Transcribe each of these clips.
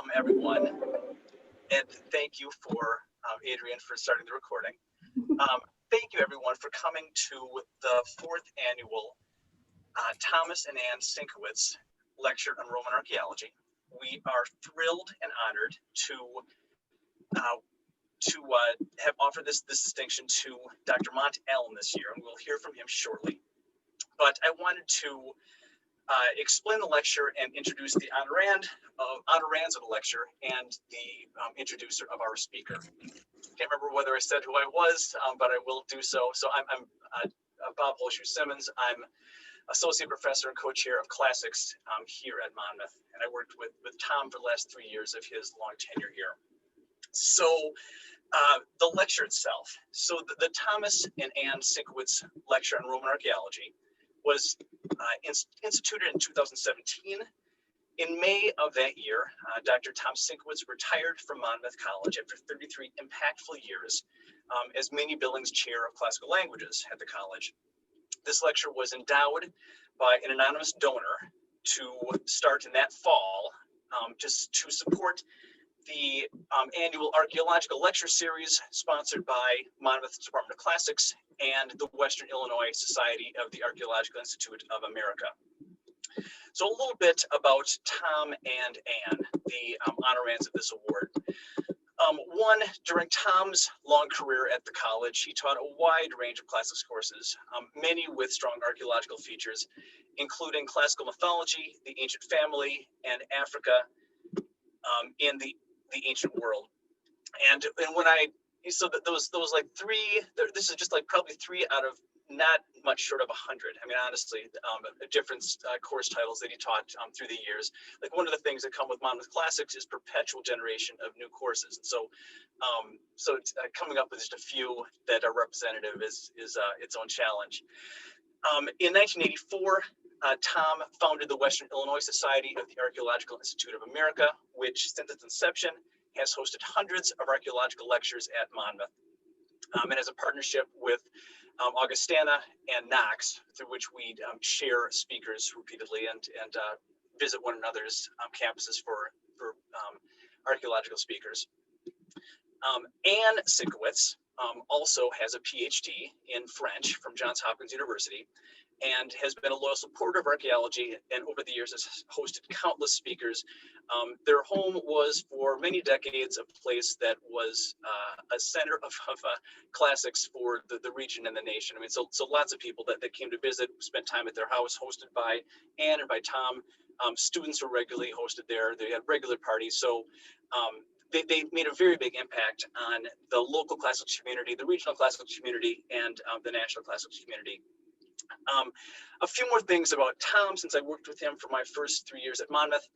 welcome everyone, and thank you for Adrian for starting the recording. Thank you everyone for coming to the 4th annual Thomas and Anne Sienkiewicz Lecture on Roman Archaeology. We are thrilled and honored to have offered this distinction to Dr. Mont this year, and we'll hear from him shortly. But I wanted to explain the lecture and introduce the honorands of the lecture and the introducer of our speaker. Can't remember whether I said who I was, but I will do so. So I'm Bob Holshoe-Simmons. I'm associate professor and co-chair of classics here at Monmouth, and I worked with Tom for the last 3 years of his long tenure here. So the lecture itself. So the Thomas and Anne Sienkiewicz Lecture on Roman Archaeology was instituted in 2017. In May of that year, Dr. Tom Sienkiewicz retired from Monmouth College after 33 impactful years as Minnie Billings Chair of Classical Languages at the college. This lecture was endowed by an anonymous donor to start in that fall, just to support the annual archaeological lecture series sponsored by Monmouth Department of Classics and the Western Illinois Society of the Archaeological Institute of America. So a little bit about Tom and Anne, the honorands of this award. One, during Tom's long career at the college, he taught a wide range of classics courses, many with strong archaeological features, including classical mythology, the ancient family, and Africa in the ancient world. And when so that those like three, this is just like probably 3 out of not much short of 100. I mean, honestly, different course titles that he taught through the years. Like one of the things that come with Monmouth Classics is perpetual generation of new courses. And so, it's, coming up with just a few that are representative is its own challenge. In 1984, Tom founded the Western Illinois Society of the Archaeological Institute of America, which since its inception has hosted hundreds of archaeological lectures at Monmouth, and has a partnership with Augustana and Knox, through which we share speakers repeatedly and visit one another's campuses for archaeological speakers. Anne Sienkiewicz also has a PhD in French from Johns Hopkins University and has been a loyal supporter of archaeology, and over the years has hosted countless speakers. Their home was for many decades a place that was a center of classics for the region and the nation. I mean, so lots of people that came to visit, spent time at their house, hosted by Anne and by Tom. Students were regularly hosted there. They had regular parties. So they made a very big impact on the local classics community, the regional classics community, and the national classics community. A few more things about Tom, since I worked with him for my first 3 years at Monmouth.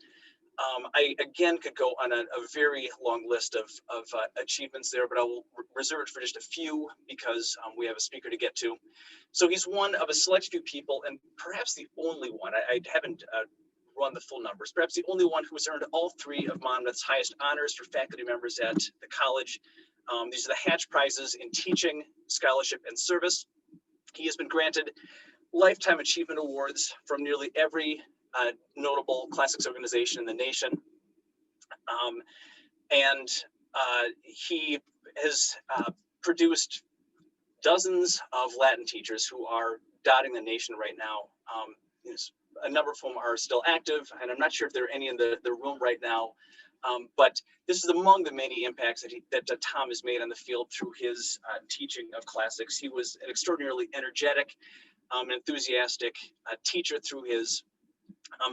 I again could go on a very long list of achievements there, but I will reserve it for just a few because we have a speaker to get to. So he's one of a select few people, and perhaps the only one, I haven't run the full numbers, perhaps the only one who has earned all 3 of Monmouth's highest honors for faculty members at the college. These are the Hatch Prizes in Teaching, Scholarship, and Service. He has been granted Lifetime Achievement Awards from nearly every notable classics organization in the nation. He has produced dozens of Latin teachers who are dotting the nation right now. A number of whom are still active, and I'm not sure if there are any in the room right now. But this is among the many impacts that Tom has made on the field through his teaching of classics. He was an extraordinarily energetic, enthusiastic teacher through his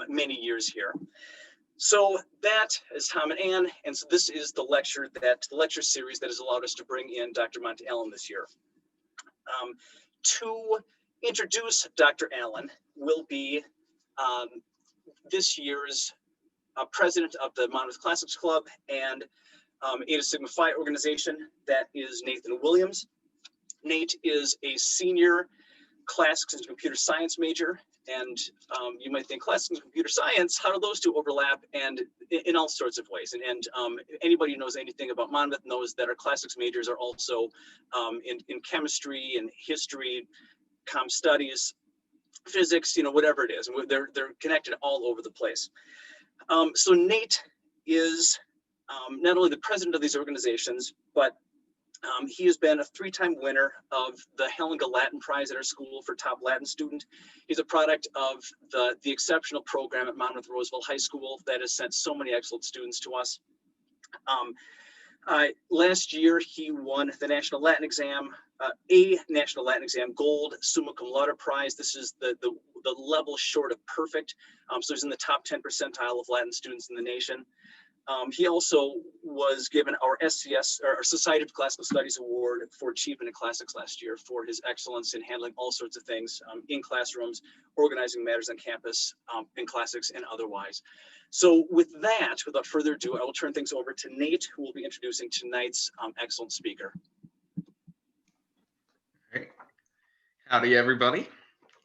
many years here. So that is Tom and Anne, and so this is the lecture series that has allowed us to bring in Dr. Mont this year. To introduce Dr. Allen will be this year's president of the Monmouth Classics Club and Eta Sigma Phi organization. That is Nathan Williams. Nate is a senior classics and computer science major, and you might think classics and computer science, how do those two overlap? And in all sorts of ways. And anybody who knows anything about Monmouth knows that our classics majors are also in chemistry and history, comm studies, physics, whatever it is. And they're connected all over the place. So Nate is not only the president of these organizations, but he has been a 3-time winner of the Hellinga Latin Prize at our school for top Latin student. He's a product of the exceptional program at Monmouth Roseville High School that has sent so many excellent students to us. Last year, he won the National Latin Exam, a National Latin Exam Gold Summa Cum Laude Prize. This is the level short of perfect. So he's in the top 10 percentile of Latin students in the nation. He also was given our SCS, or our Society of Classical Studies Award for Achievement in Classics last year for his excellence in handling all sorts of things in classrooms, organizing matters on campus, in classics and otherwise. So with that, without further ado, I will turn things over to Nate, who will be introducing tonight's excellent speaker. Great. Howdy, everybody.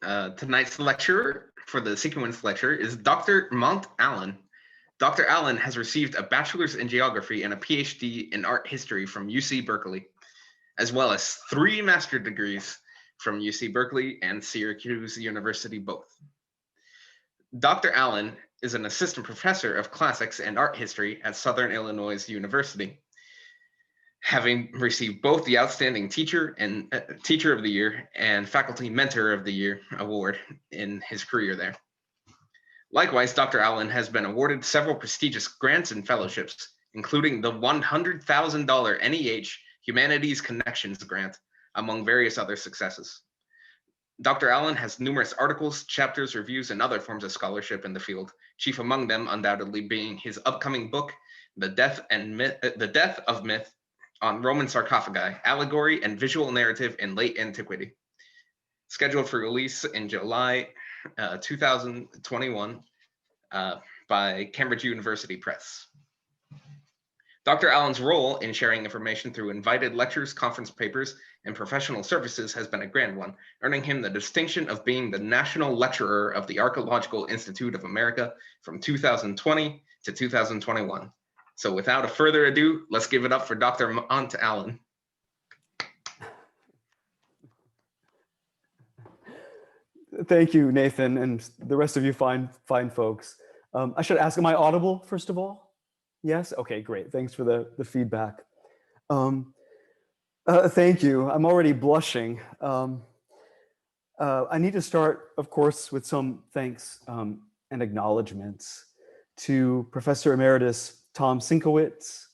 Tonight's lecturer for the sequence lecture is Dr. Mont Allen. Dr. Allen has received a bachelor's in geography and a PhD in art history from UC Berkeley, as well as 3 master's degrees from UC Berkeley and Syracuse University both. Dr. Allen is an assistant professor of classics and art history at Southern Illinois University, having received both the Outstanding Teacher and Teacher of the Year and Faculty Mentor of the Year award in his career there. Likewise, Dr. Allen has been awarded several prestigious grants and fellowships, including the $100,000 NEH Humanities Connections Grant, among various other successes. Dr. Allen has numerous articles, chapters, reviews, and other forms of scholarship in the field, chief among them undoubtedly being his upcoming book, The Death of Myth on Roman Sarcophagi, Allegory and Visual Narrative in Late Antiquity, scheduled for release in July 2021 by Cambridge University Press. Dr. Allen's role in sharing information through invited lectures, conference papers, and professional services has been a grand one, earning him the distinction of being the National Lecturer of the Archaeological Institute of America from 2020 to 2021. So without a further ado, let's give it up for Dr. Mont Allen. Thank you, Nathan, and the rest of you fine folks. I should ask, am I audible, first of all? Yes? Okay, great. Thanks for the feedback. Thank you. I'm already blushing. I need to start, of course, with some thanks and acknowledgements to Professor Emeritus Tom Sinkowitz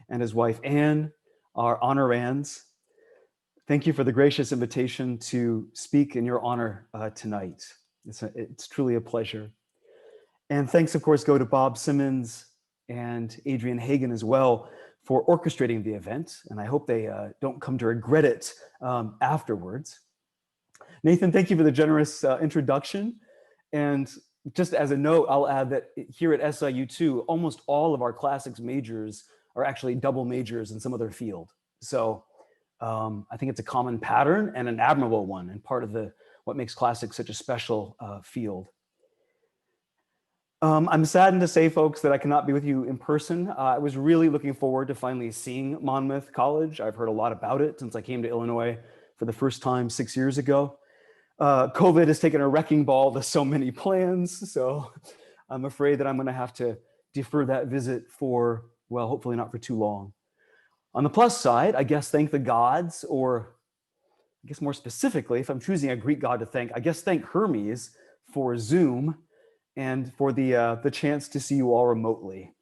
and his wife, Anne, our honorands. Thank you for the gracious invitation to speak in your honor tonight. It's truly a pleasure. And thanks, of course, go to Bob Simmons and Adrian Hagen as well for orchestrating the event. And I hope they don't come to regret it afterwards. Nathan, thank you for the generous introduction. And just as a note, I'll add that here at SIU too, almost all of our classics majors are actually double majors in some other field. So I think it's a common pattern and an admirable one, and part of what makes classics such a special field. I'm saddened to say, folks, that I cannot be with you in person. I was really looking forward to finally seeing Monmouth College. I've heard a lot about it since I came to Illinois for the first time 6 years ago. COVID has taken a wrecking ball to so many plans, so I'm afraid that I'm going to have to defer that visit for, well, hopefully not for too long. On the plus side, I guess thank the gods, or I guess more specifically, if I'm choosing a Greek god to thank, I guess thank Hermes for Zoom and for the chance to see you all remotely.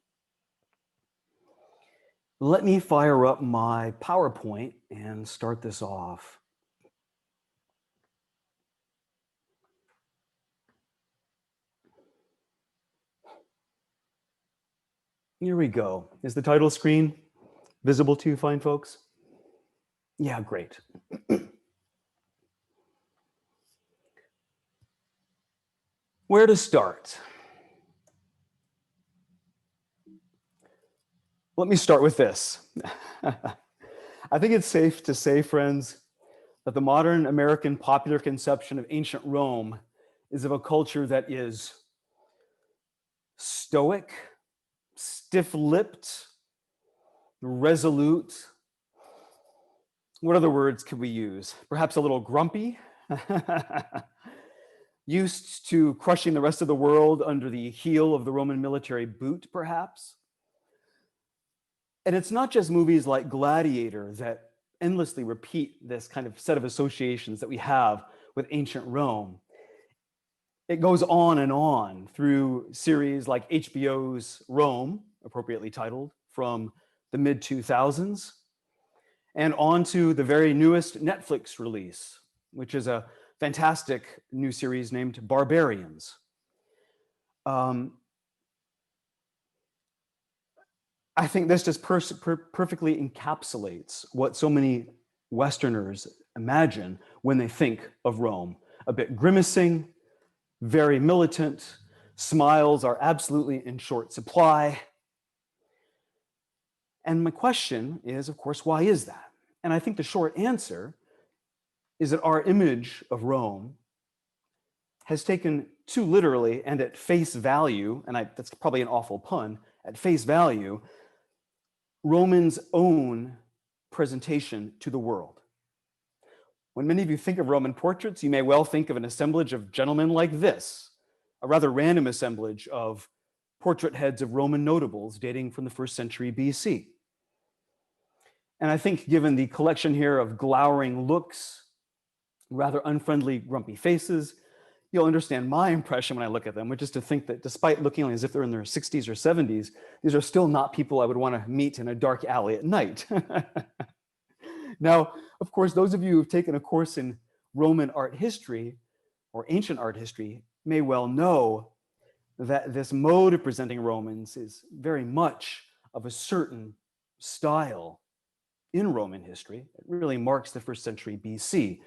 Let me fire up my PowerPoint and start this off. Here we go. Is the title screen visible to you fine folks? Yeah, great. Where to start? Let me start with this. I think it's safe to say, friends, that the modern American popular conception of ancient Rome is of a culture that is stoic, stiff-lipped, resolute. What other words could we use? Perhaps a little grumpy? Used to crushing the rest of the world under the heel of the Roman military boot, perhaps? And it's not just movies like Gladiator that endlessly repeat this kind of set of associations that we have with ancient Rome. It goes on and on through series like HBO's Rome, appropriately titled, from the mid-2000s, and on to the very newest Netflix release, which is a fantastic new series named Barbarians. I think this just perfectly encapsulates what so many Westerners imagine when they think of Rome. A bit grimacing, very militant, smiles are absolutely in short supply. And my question is, of course, why is that? And I think the short answer is that our image of Rome has taken too literally and at face value, and that's probably an awful pun, at face value, Rome's own presentation to the world. When many of you think of Roman portraits, you may well think of an assemblage of gentlemen like this, a rather random assemblage of portrait heads of Roman notables dating from the 1st century BC. And I think given the collection here of glowering looks, rather unfriendly, grumpy faces, you'll understand my impression when I look at them, which is to think that despite looking as if they're in their 60s or 70s, these are still not people I would want to meet in a dark alley at night. Now, of course, those of you who've taken a course in Roman art history or ancient art history may well know that this mode of presenting Romans is very much of a certain style in Roman history. It really marks the 1st century BC,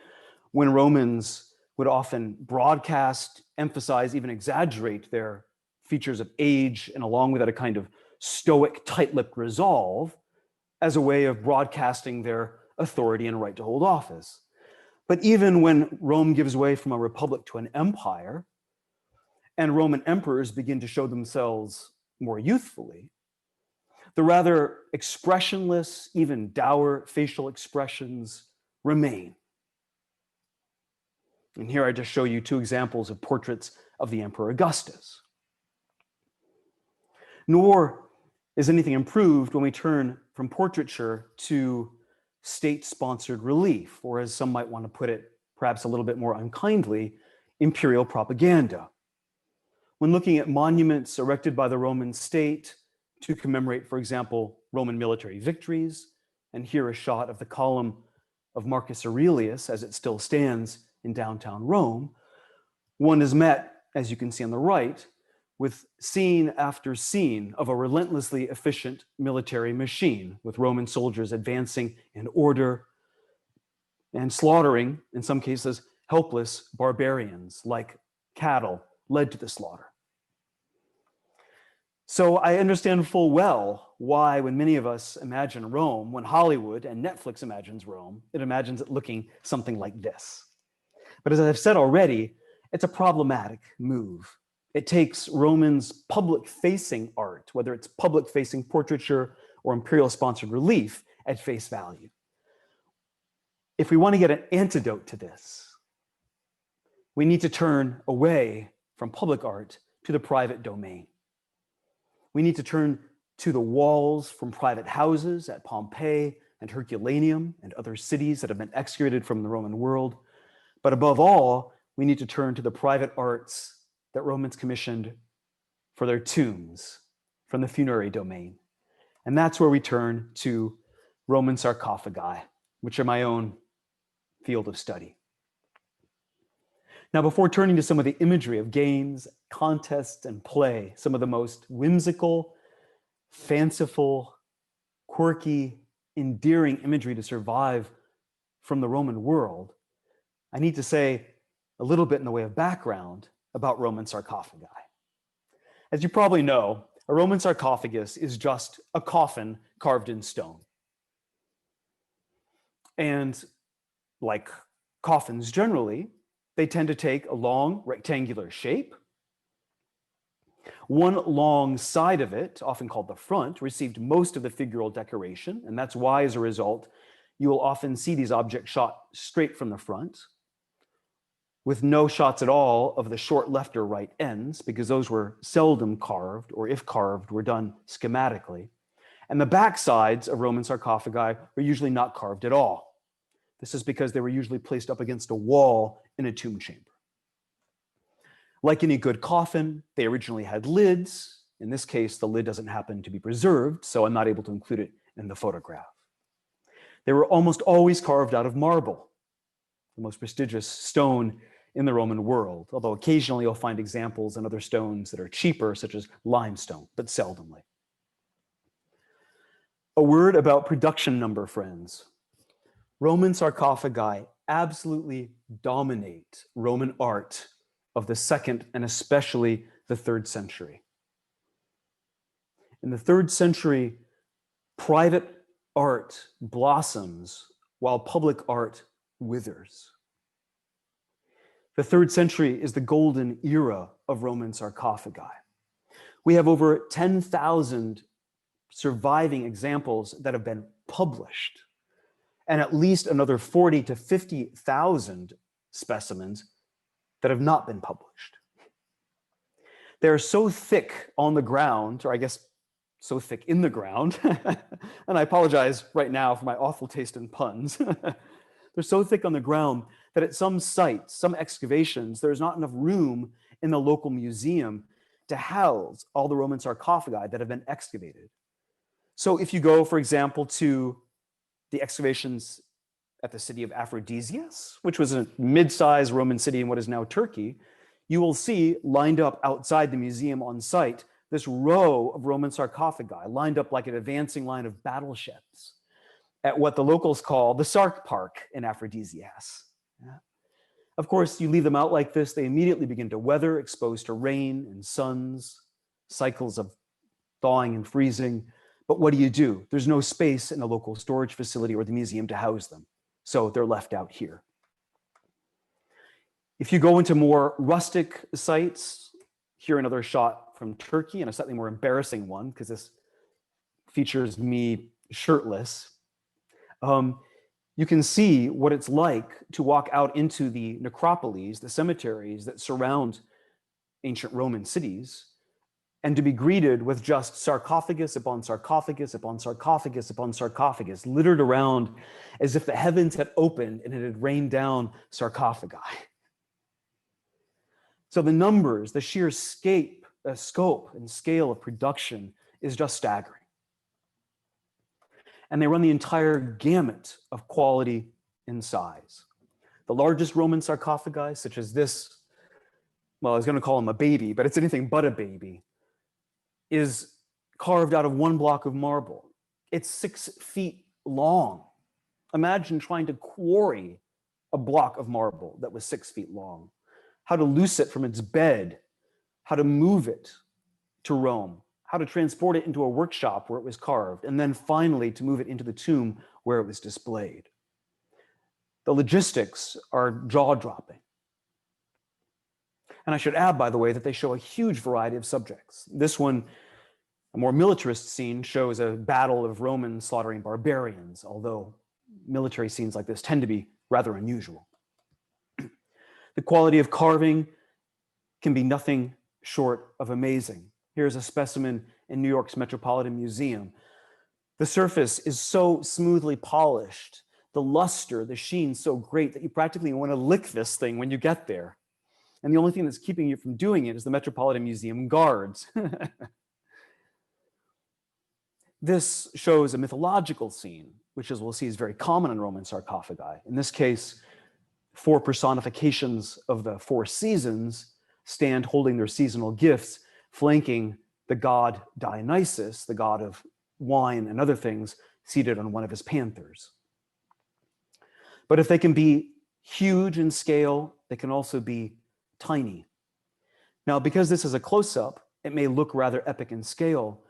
when Romans would often broadcast, emphasize, even exaggerate their features of age, and along with that, a kind of stoic, tight-lipped resolve as a way of broadcasting their authority and right to hold office. But even when Rome gives way from a republic to an empire, and Roman emperors begin to show themselves more youthfully, the rather expressionless, even dour facial expressions remain. And here I just show you 2 examples of portraits of the Emperor Augustus. Nor is anything improved when we turn from portraiture to state-sponsored relief, or as some might want to put it, perhaps a little bit more unkindly, imperial propaganda. When looking at monuments erected by the Roman state to commemorate, for example, Roman military victories, and here a shot of the column of Marcus Aurelius as it still stands in downtown Rome, one is met, as you can see on the right, with scene after scene of a relentlessly efficient military machine, with Roman soldiers advancing in order and slaughtering, in some cases, helpless barbarians like cattle led to the slaughter. So I understand full well why, when many of us imagine Rome, when Hollywood and Netflix imagines Rome, it imagines it looking something like this. But as I've said already, it's a problematic move. It takes Romans' public-facing art, whether it's public-facing portraiture or imperial-sponsored relief, at face value. If we want to get an antidote to this, we need to turn away from public art to the private domain. We need to turn to the walls from private houses at Pompeii and Herculaneum and other cities that have been excavated from the Roman world. But above all, we need to turn to the private arts that Romans commissioned for their tombs from the funerary domain. And that's where we turn to Roman sarcophagi, which are my own field of study. Now, before turning to some of the imagery of games, contests, and play, some of the most whimsical, fanciful, quirky, endearing imagery to survive from the Roman world, I need to say a little bit in the way of background about Roman sarcophagi. As you probably know, a Roman sarcophagus is just a coffin carved in stone. And like coffins generally, they tend to take a long rectangular shape. One long side of it, often called the front, received most of the figural decoration, and that's why, as a result, you will often see these objects shot straight from the front, with no shots at all of the short left or right ends, because those were seldom carved, or if carved, were done schematically. And the backsides of Roman sarcophagi were usually not carved at all. This is because they were usually placed up against a wall in a tomb chamber. Like any good coffin, they originally had lids. In this case, the lid doesn't happen to be preserved, so I'm not able to include it in the photograph. They were almost always carved out of marble, the most prestigious stone in the Roman world, although occasionally you'll find examples in other stones that are cheaper, such as limestone, but seldomly. A word about production number, friends. Roman sarcophagi absolutely dominate Roman art of the 2nd and especially the 3rd century. In the 3rd century, private art blossoms while public art withers. The 3rd century is the golden era of Roman sarcophagi. We have over 10,000 surviving examples that have been published, and at least another 40 to 50,000 specimens that have not been published. They're so thick on the ground, or I guess so thick in the ground, and I apologize right now for my awful taste in puns. They're so thick on the ground that at some sites, some excavations, there's not enough room in the local museum to house all the Roman sarcophagi that have been excavated. So if you go, for example, to the excavations at the city of Aphrodisias, which was a mid-sized Roman city in what is now Turkey, you will see lined up outside the museum on site this row of Roman sarcophagi lined up like an advancing line of battleships at what the locals call the Sark Park in Aphrodisias. Yeah. Of course, you leave them out like this, they immediately begin to weather, exposed to rain and suns, cycles of thawing and freezing. But what do? There's no space in the local storage facility or the museum to house them. So they're left out here. If you go into more rustic sites, here another shot from Turkey, and a slightly more embarrassing one, because this features me shirtless. You can see what it's like to walk out into the necropolis, the cemeteries that surround ancient Roman cities, and to be greeted with just sarcophagus upon sarcophagus upon sarcophagus upon sarcophagus, littered around as if the heavens had opened and it had rained down sarcophagi. So the numbers, the sheer scope and scale of production is just staggering. And they run the entire gamut of quality and size. The largest Roman sarcophagi, such as this, well, I was going to call him a baby, but it's anything but a baby, is carved out of one block of marble. It's 6 feet long. Imagine trying to quarry a block of marble that was 6 feet long, how to loose it from its bed, how to move it to Rome, how to transport it into a workshop where it was carved, and then finally to move it into the tomb where it was displayed. The logistics are jaw-dropping. And I should add, by the way, that they show a huge variety of subjects. This one, a more militarist scene, shows a battle of Romans slaughtering barbarians, although military scenes like this tend to be rather unusual. The quality of carving can be nothing short of amazing. Here's a specimen in New York's Metropolitan Museum. The surface is so smoothly polished, the luster, the sheen so great that you practically want to lick this thing when you get there. And the only thing that's keeping you from doing it is the Metropolitan Museum guards. This shows a mythological scene, which, as we'll see, is very common in Roman sarcophagi. In this case, 4 personifications of the 4 seasons stand holding their seasonal gifts, flanking the god Dionysus, the god of wine and other things, seated on one of his panthers. But if they can be huge in scale, they can also be tiny. Now, because this is a close-up, it may look rather epic in scale,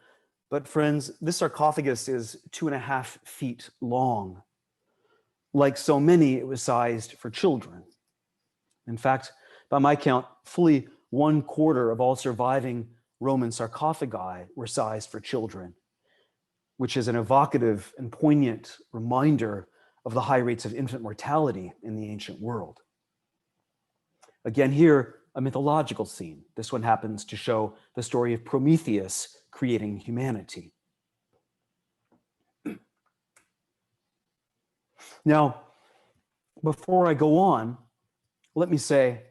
but friends, this sarcophagus is 2.5 feet long. Like so many, it was sized for children. In fact, by my count, fully 1/4 of all surviving Roman sarcophagi were sized for children, which is an evocative and poignant reminder of the high rates of infant mortality in the ancient world. Again, here, a mythological scene. This one happens to show the story of Prometheus creating humanity. Now, before I go on, let me say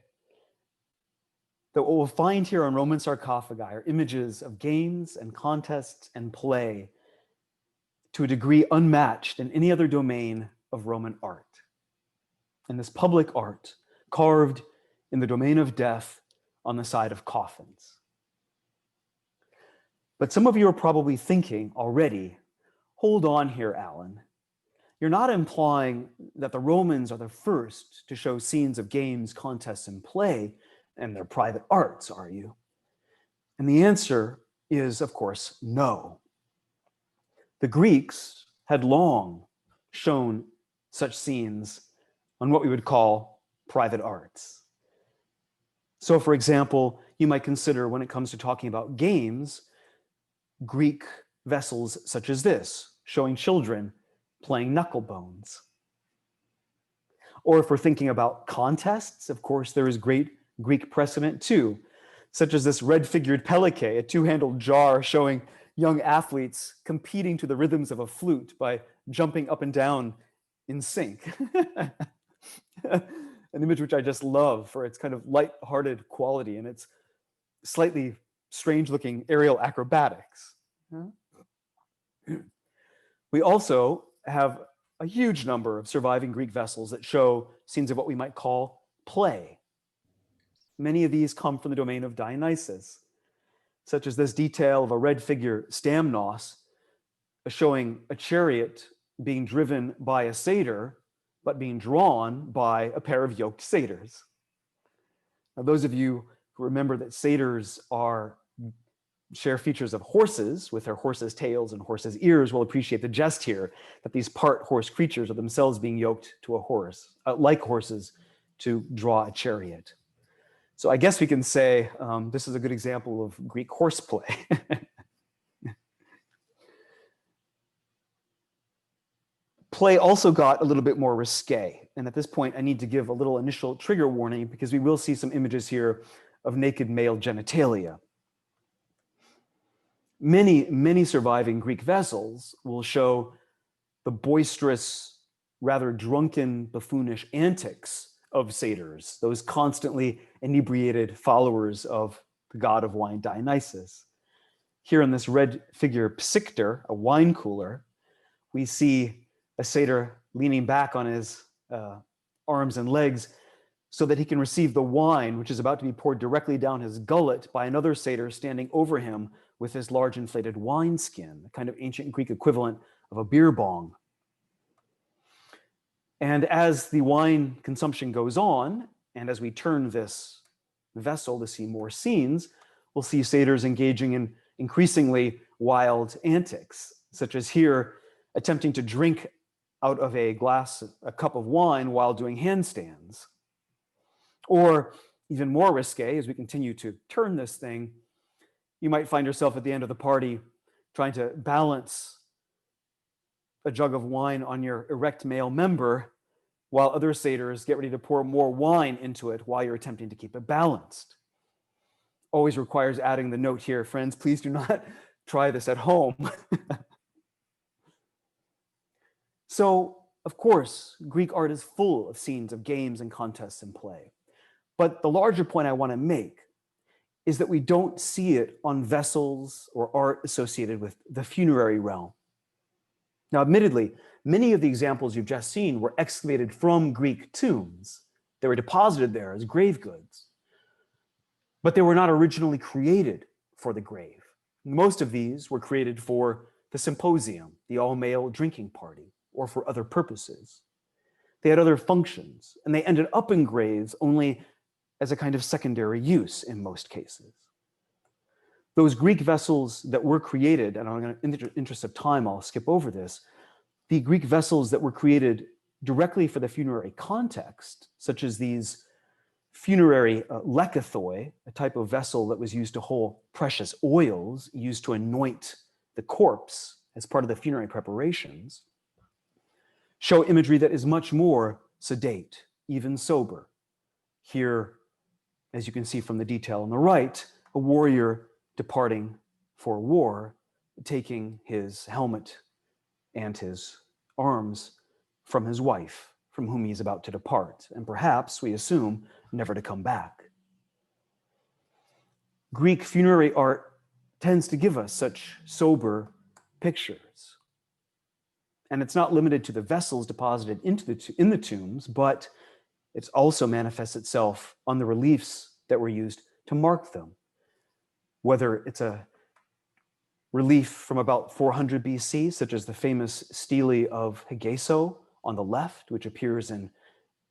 that what we'll find here on Roman sarcophagi are images of games and contests and play to a degree unmatched in any other domain of Roman art. And this public art carved in the domain of death on the side of coffins. But some of you are probably thinking already, hold on here, Alan. You're not implying that the Romans are the first to show scenes of games, contests, and play and their private arts, are you? And the answer is, of course, no. The Greeks had long shown such scenes on what we would call private arts. So, for example, you might consider, when it comes to talking about games, Greek vessels such as this, showing children playing knucklebones. Or if we're thinking about contests, of course, there is great Greek precedent too, such as this red-figured pelike, a two-handled jar showing young athletes competing to the rhythms of a flute by jumping up and down in sync. An image which I just love for its kind of light-hearted quality and its slightly strange-looking aerial acrobatics. We also have a huge number of surviving Greek vessels that show scenes of what we might call play. Many of these come from the domain of Dionysus, such as this detail of a red figure stamnos showing a chariot being driven by a satyr, but being drawn by a pair of yoked satyrs. Now, those of you who remember that satyrs share features of horses with their horses' tails and horses' ears will appreciate the jest here, that these part horse creatures are themselves being yoked to a horse, like horses, to draw a chariot. So I guess we can say this is a good example of Greek horseplay. Play also got a little bit more risque. And at this point, I need to give a little initial trigger warning because we will see some images here of naked male genitalia. Many surviving Greek vessels will show the boisterous, rather drunken, buffoonish antics of satyrs, those constantly inebriated followers of the god of wine Dionysus. Here in this red figure Psychter, a wine cooler, we see a satyr leaning back on his arms and legs so that he can receive the wine, which is about to be poured directly down his gullet by another satyr standing over him with his large inflated wineskin, a kind of ancient Greek equivalent of a beer bong. And as the wine consumption goes on, and as we turn this vessel to see more scenes, we'll see satyrs engaging in increasingly wild antics, such as here, attempting to drink out of a cup of wine while doing handstands. Or even more risque, as we continue to turn this thing, you might find yourself at the end of the party trying to balance a jug of wine on your erect male member while other satyrs get ready to pour more wine into it while you're attempting to keep it balanced. Always requires adding the note here, friends, please do not try this at home. So, of course, Greek art is full of scenes of games and contests and play. But the larger point I want to make is that we don't see it on vessels or art associated with the funerary realm. Now, admittedly, many of the examples you've just seen were excavated from Greek tombs. They were deposited there as grave goods. But they were not originally created for the grave. Most of these were created for the symposium, the all-male drinking party, or for other purposes. They had other functions, and they ended up in graves only as a kind of secondary use in most cases. Those Greek vessels that were created, and in the interest of time, I'll skip over this, the Greek vessels that were created directly for the funerary context, such as these funerary lekythoi, a type of vessel that was used to hold precious oils used to anoint the corpse as part of the funerary preparations, show imagery that is much more sedate, even sober. Here, as you can see from the detail on the right, a warrior departing for war, taking his helmet and his arms from his wife, from whom he is about to depart, and perhaps, we assume, never to come back. Greek funerary art tends to give us such sober pictures. And it's not limited to the vessels deposited in the tombs, but it also manifests itself on the reliefs that were used to mark them. Whether it's a relief from about 400 BC, such as the famous stele of Hegeso on the left, which appears in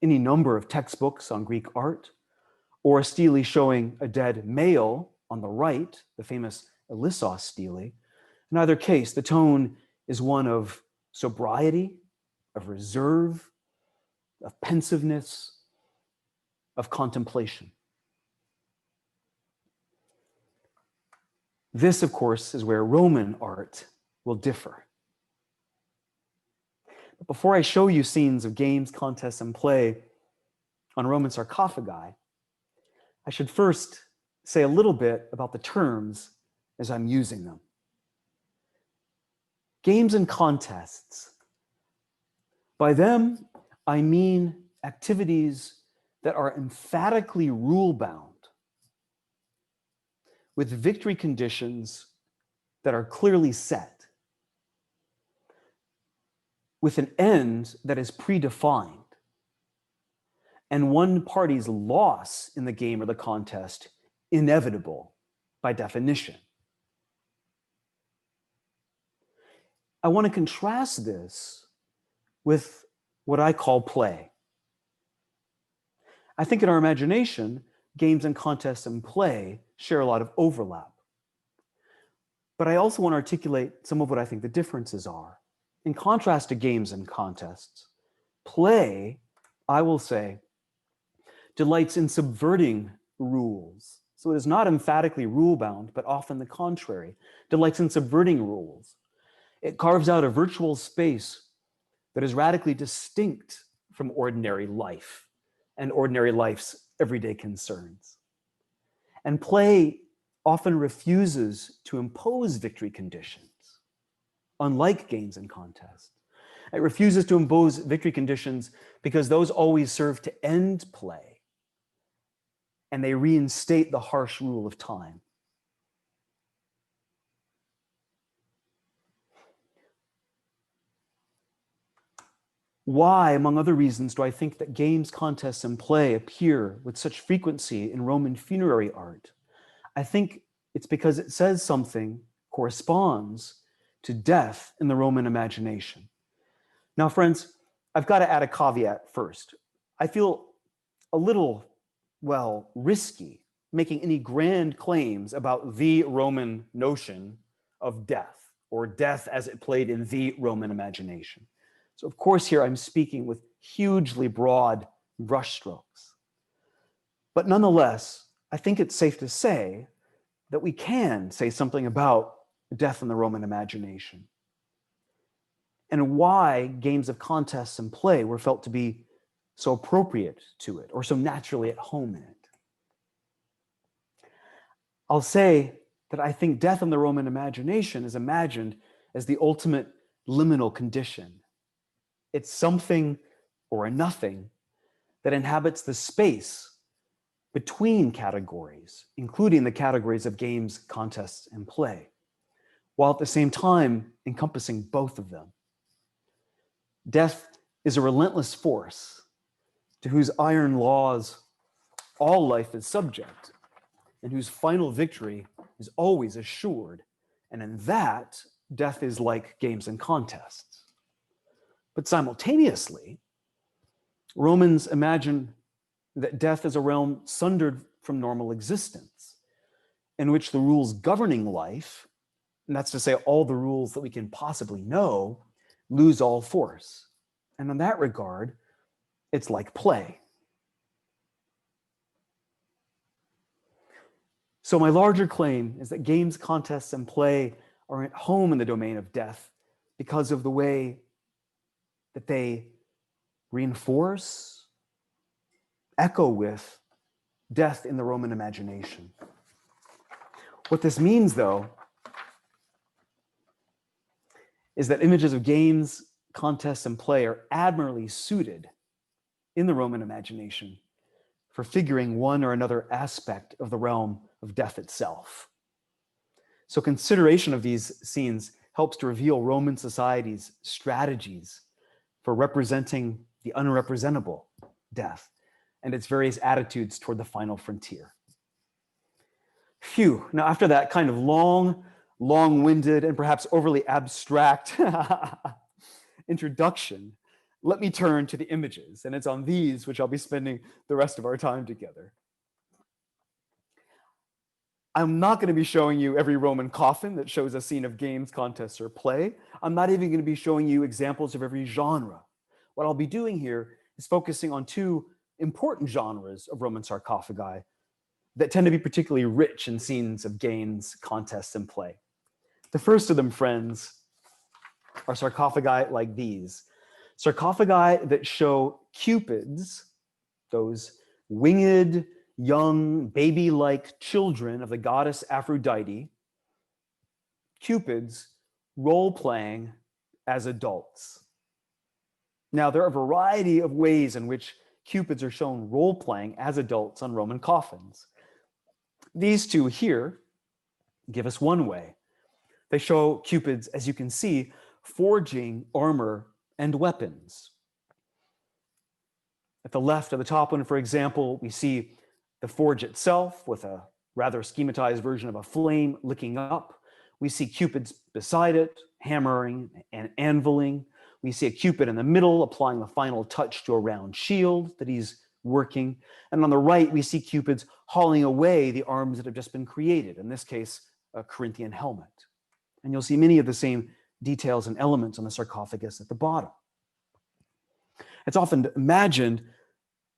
any number of textbooks on Greek art, or a stele showing a dead male on the right, the famous Elissos stele. In either case, the tone is one of sobriety, of reserve, of pensiveness, of contemplation. This, of course, is where Roman art will differ. But before I show you scenes of games, contests, and play on Roman sarcophagi, I should first say a little bit about the terms as I'm using them. Games and contests. By them, I mean activities that are emphatically rule-bound, with victory conditions that are clearly set, with an end that is predefined, and one party's loss in the game or the contest inevitable by definition. I want to contrast this with what I call play. I think in our imagination, games and contests and play share a lot of overlap. But I also want to articulate some of what I think the differences are. In contrast to games and contests, play, I will say, delights in subverting rules. So it is not emphatically rule-bound, but often the contrary, delights in subverting rules. It carves out a virtual space that is radically distinct from ordinary life and ordinary life's everyday concerns. And play often refuses to impose victory conditions, unlike games and contests. It refuses to impose victory conditions because those always serve to end play, and they reinstate the harsh rule of time. Why, among other reasons, do I think that games, contests, and play appear with such frequency in Roman funerary art? I think it's because it says something, corresponds to death in the Roman imagination. Now, friends, I've got to add a caveat first. I feel a little, risky making any grand claims about the Roman notion of death, or death as it played in the Roman imagination. So of course here I'm speaking with hugely broad brushstrokes. But nonetheless, I think it's safe to say that we can say something about death in the Roman imagination and why games of contests and play were felt to be so appropriate to it or so naturally at home in it. I'll say that I think death in the Roman imagination is imagined as the ultimate liminal condition. It's something or a nothing that inhabits the space between categories, including the categories of games, contests, and play, while at the same time encompassing both of them. Death is a relentless force to whose iron laws all life is subject, and whose final victory is always assured. And in that, death is like games and contests. But simultaneously, Romans imagine that death is a realm sundered from normal existence, in which the rules governing life, and that's to say all the rules that we can possibly know, lose all force. And in that regard, it's like play. So my larger claim is that games, contests, and play are at home in the domain of death because of the way that they reinforce, echo with death in the Roman imagination. What this means, though, is that images of games, contests and play are admirably suited in the Roman imagination for figuring one or another aspect of the realm of death itself. So consideration of these scenes helps to reveal Roman society's strategies for representing the unrepresentable death and its various attitudes toward the final frontier. Phew. Now, after that kind of long-winded, and perhaps overly abstract introduction, let me turn to the images, and it's on these which I'll be spending the rest of our time together. I'm not going to be showing you every Roman coffin that shows a scene of games, contests, or play. I'm not even going to be showing you examples of every genre. What I'll be doing here is focusing on two important genres of Roman sarcophagi that tend to be particularly rich in scenes of games, contests, and play. The first of them, friends, are sarcophagi like these. Sarcophagi that show Cupids, those winged, young, baby-like children of the goddess Aphrodite, Cupids role-playing as adults. Now, there are a variety of ways in which Cupids are shown role-playing as adults on Roman coffins. These two here give us one way. They show Cupids, as you can see, forging armor and weapons. At the left of the top one, for example, we see the forge itself with a rather schematized version of a flame licking up. We see Cupids beside it, hammering and anviling. We see a Cupid in the middle applying the final touch to a round shield that he's working. And on the right, we see Cupids hauling away the arms that have just been created, in this case, a Corinthian helmet. And you'll see many of the same details and elements on the sarcophagus at the bottom. It's often imagined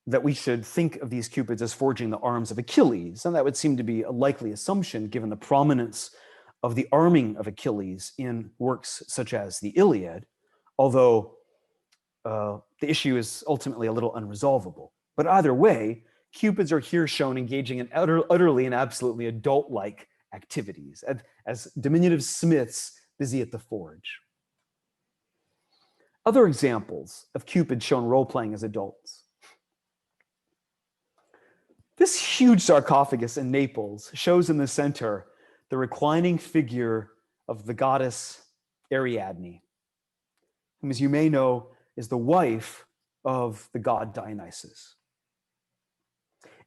that we should think of these Cupids as forging the arms of Achilles, and that would seem to be a likely assumption given the prominence of the arming of Achilles in works such as the Iliad, although the issue is ultimately a little unresolvable. But either way, Cupids are here shown engaging in utterly and absolutely adult-like activities, as diminutive smiths busy at the forge. Other examples of Cupids shown role-playing as adults. This huge sarcophagus in Naples shows in the center the reclining figure of the goddess Ariadne, whom, as you may know, is the wife of the god Dionysus.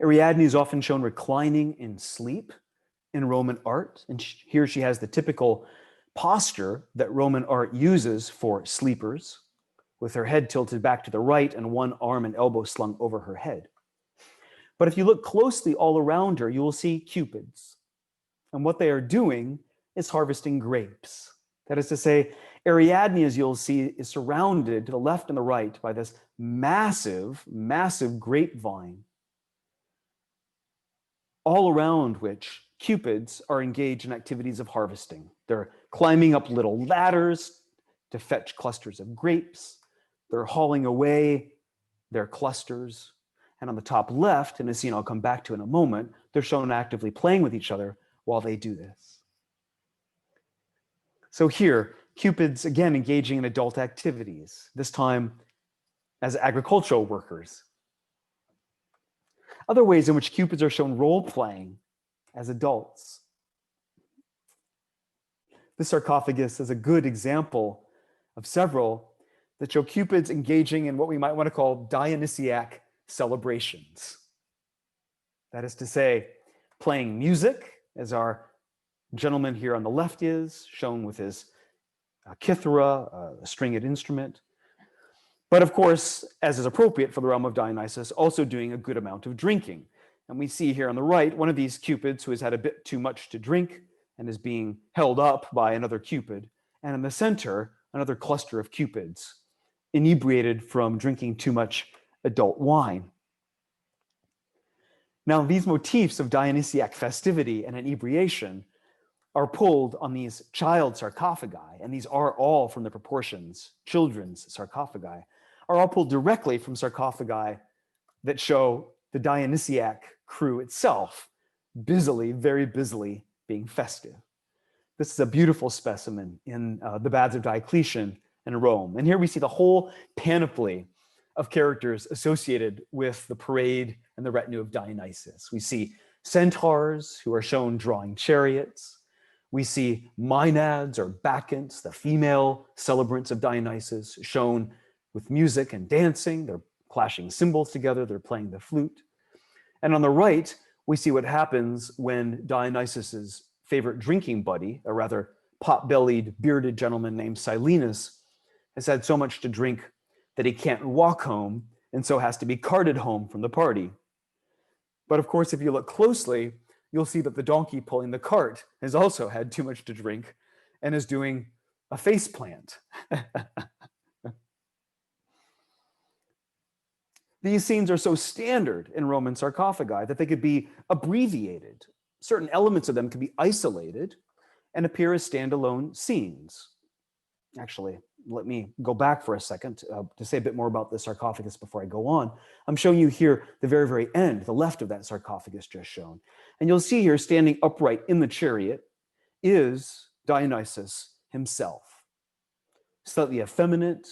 Ariadne is often shown reclining in sleep in Roman art, and here she has the typical posture that Roman art uses for sleepers, with her head tilted back to the right and one arm and elbow slung over her head. But if you look closely all around her, you will see Cupids. And what they are doing is harvesting grapes. That is to say, Ariadne, as you'll see, is surrounded to the left and the right by this massive, massive grapevine, all around which Cupids are engaged in activities of harvesting. They're climbing up little ladders to fetch clusters of grapes. They're hauling away their clusters. And on the top left, in a scene I'll come back to in a moment, they're shown actively playing with each other while they do this. So here, Cupids again engaging in adult activities, this time as agricultural workers. Other ways in which Cupids are shown role-playing as adults. This sarcophagus is a good example of several that show Cupids engaging in what we might want to call Dionysiac celebrations. That is to say, playing music, as our gentleman here on the left is, shown with his kithara, a stringed instrument. But of course, as is appropriate for the realm of Dionysus, also doing a good amount of drinking. And we see here on the right, one of these Cupids who has had a bit too much to drink and is being held up by another Cupid. And in the center, another cluster of Cupids, inebriated from drinking too much adult wine. Now, these motifs of Dionysiac festivity and inebriation are pulled on these child sarcophagi, and these are all from the proportions, children's sarcophagi, are all pulled directly from sarcophagi that show the Dionysiac crew itself busily, very busily being festive. This is a beautiful specimen in the Baths of Diocletian in Rome. And here we see the whole panoply of characters associated with the parade and the retinue of Dionysus. We see centaurs who are shown drawing chariots. We see maenads or bacchants, the female celebrants of Dionysus, shown with music and dancing. They're clashing cymbals together, they're playing the flute. And on the right, we see what happens when Dionysus's favorite drinking buddy, a rather pot-bellied, bearded gentleman named Silenus, has had so much to drink that he can't walk home and so has to be carted home from the party. But of course, if you look closely, you'll see that the donkey pulling the cart has also had too much to drink and is doing a face plant. These scenes are so standard in Roman sarcophagi that they could be abbreviated. Certain elements of them can be isolated and appear as standalone scenes. Actually, let me go back for a second to say a bit more about the sarcophagus before I go on. I'm showing you here the very, very end, the left of that sarcophagus just shown. And you'll see here, standing upright in the chariot, is Dionysus himself. Slightly effeminate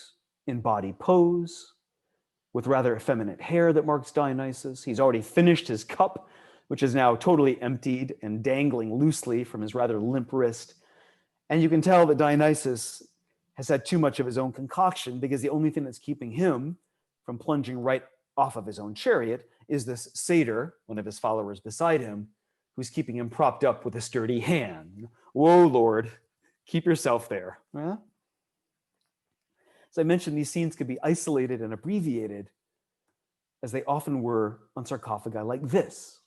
in body pose, with rather effeminate hair that marks Dionysus. He's already finished his cup, which is now totally emptied and dangling loosely from his rather limp wrist. And you can tell that Dionysus has had too much of his own concoction, because the only thing that's keeping him from plunging right off of his own chariot is this satyr, one of his followers beside him, who's keeping him propped up with a sturdy hand. Whoa, Lord, keep yourself there. Huh? As I mentioned, these scenes could be isolated and abbreviated, as they often were on sarcophagi like this,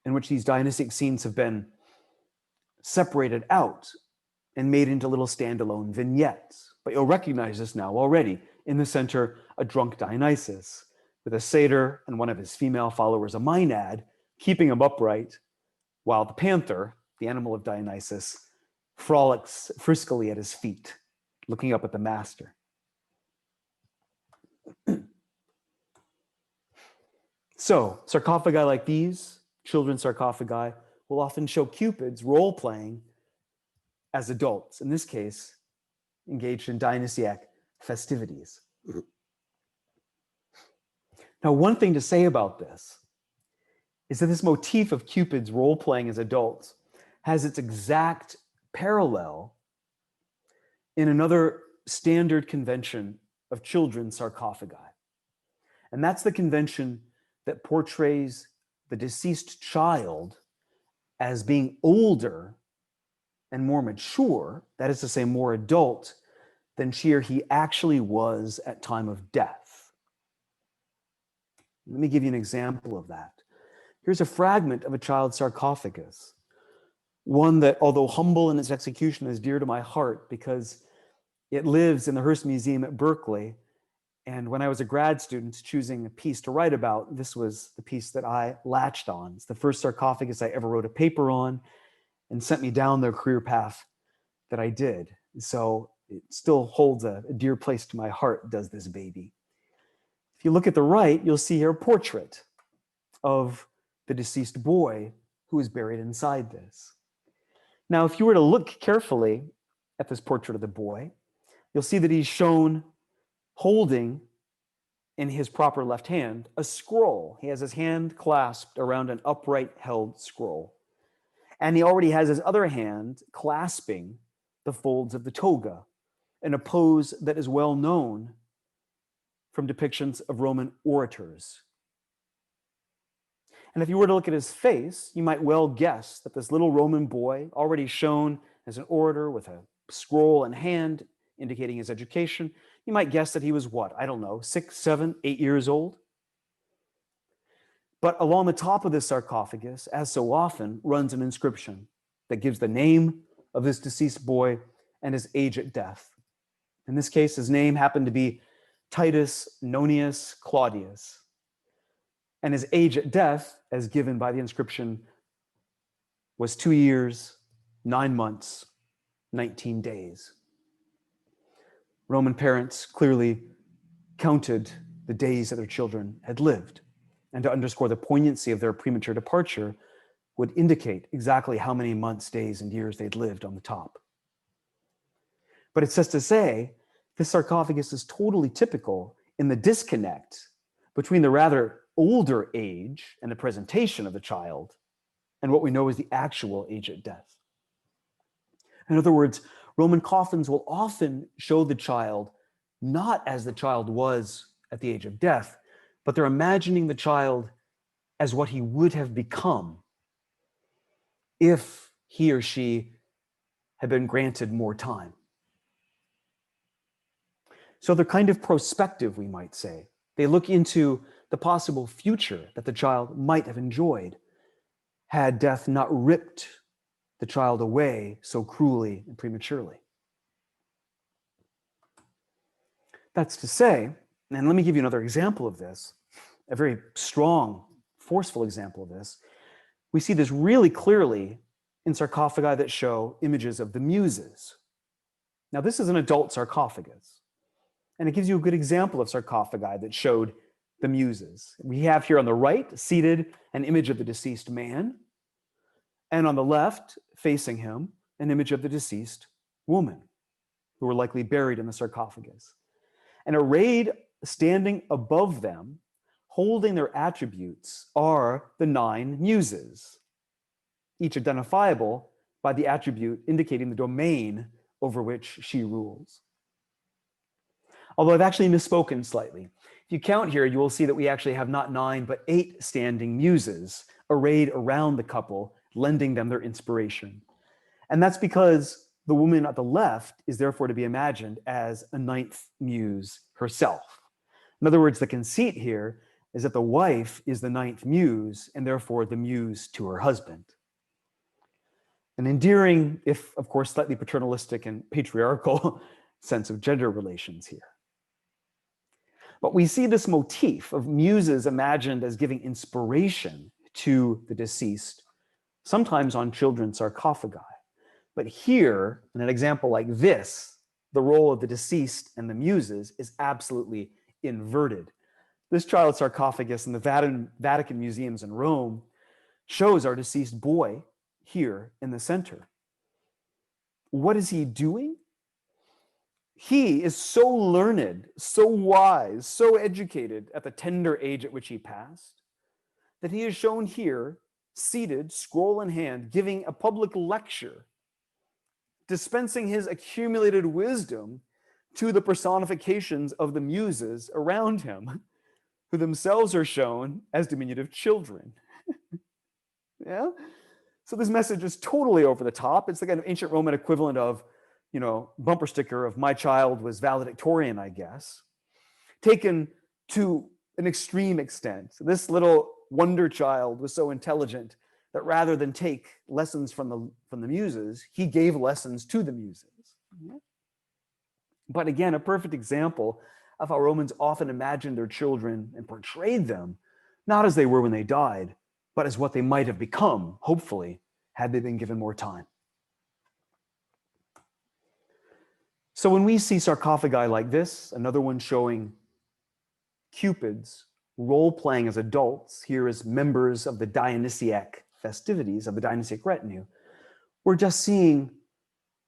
in which these Dionysic scenes have been separated out and made into little standalone vignettes. But you'll recognize this now already. In the center, a drunk Dionysus, with a satyr and one of his female followers, a maenad, keeping him upright, while the panther, the animal of Dionysus, frolics friskily at his feet, looking up at the master. So, sarcophagi like these, children's sarcophagi, will often show Cupids role-playing as adults, in this case, engaged in Dionysiac festivities. Now, one thing to say about this is that this motif of Cupids role-playing as adults has its exact parallel in another standard convention of children's sarcophagi. And that's the convention that portrays the deceased child as being older and more mature, that is to say, more adult, than she or he actually was at time of death. Let me give you an example of that. Here's a fragment of a child's sarcophagus, one that, although humble in its execution, is dear to my heart because it lives in the Hearst Museum at Berkeley. And when I was a grad student choosing a piece to write about, this was the piece that I latched on. It's the first sarcophagus I ever wrote a paper on and sent me down the career path that I did. So it still holds a dear place to my heart, does this baby. If you look at the right, you'll see here a portrait of the deceased boy who is buried inside this. Now, if you were to look carefully at this portrait of the boy, you'll see that he's shown holding in his proper left hand a scroll. He has his hand clasped around an upright held scroll. And he already has his other hand clasping the folds of the toga in a pose that is well known from depictions of Roman orators. And if you were to look at his face, you might well guess that this little Roman boy, already shown as an orator with a scroll in hand indicating his education, you might guess that he was what? I don't know, 6, 7, 8 years old? But along the top of this sarcophagus, as so often, runs an inscription that gives the name of this deceased boy and his age at death. In this case, his name happened to be Titus Nonius Claudius. And his age at death, as given by the inscription, was 2 years, 9 months, 19 days. Roman parents clearly counted the days that their children had lived. And to underscore the poignancy of their premature departure, would indicate exactly how many months, days, and years they'd lived on the top. But it's just to say This sarcophagus is totally typical in the disconnect between the rather older age and the presentation of the child and what we know is the actual age at death. In other words, Roman coffins will often show the child not as the child was at the age of death, but they're imagining the child as what he would have become if he or she had been granted more time. So they're kind of prospective, we might say. They look into the possible future that the child might have enjoyed had death not ripped the child away so cruelly and prematurely. That's to say, and let me give you another example of this, a very strong, forceful example of this. We see this really clearly in sarcophagi that show images of the Muses. Now, this is an adult sarcophagus, and it gives you a good example of sarcophagi that showed the Muses. We have here on the right, seated, an image of the deceased man, and on the left, facing him, an image of the deceased woman, who were likely buried in the sarcophagus. And arrayed, standing above them, holding their attributes, are the 9 Muses, each identifiable by the attribute indicating the domain over which she rules. Although I've actually misspoken slightly. If you count here, you will see that we actually have not 9, but 8 standing Muses arrayed around the couple, lending them their inspiration. And that's because the woman at the left is therefore to be imagined as a 9th Muse herself. In other words, the conceit here is that the wife is the 9th Muse and therefore the muse to her husband. An endearing, if of course slightly paternalistic and patriarchal sense of gender relations here. But we see this motif of Muses imagined as giving inspiration to the deceased, sometimes on children's sarcophagi. But here, in an example like this, the role of the deceased and the Muses is absolutely inverted. This child's sarcophagus in the Vatican museums in Rome shows our deceased boy here in the center. What is he doing? He is so learned, so wise, so educated at the tender age at which he passed, that he is shown here, seated, scroll in hand, giving a public lecture, dispensing his accumulated wisdom to the personifications of the Muses around him, who themselves are shown as diminutive children. Yeah? So this message is totally over the top. It's the kind of ancient Roman equivalent of, bumper sticker of "my child was valedictorian," I guess, taken to an extreme extent. This little wonder child was so intelligent that rather than take lessons from the Muses, he gave lessons to the Muses. But again, a perfect example of how Romans often imagined their children and portrayed them, not as they were when they died, but as what they might have become, hopefully, had they been given more time. So when we see sarcophagi like this, another one showing Cupids role-playing as adults, here as members of the Dionysiac festivities, of the Dionysiac retinue, we're just seeing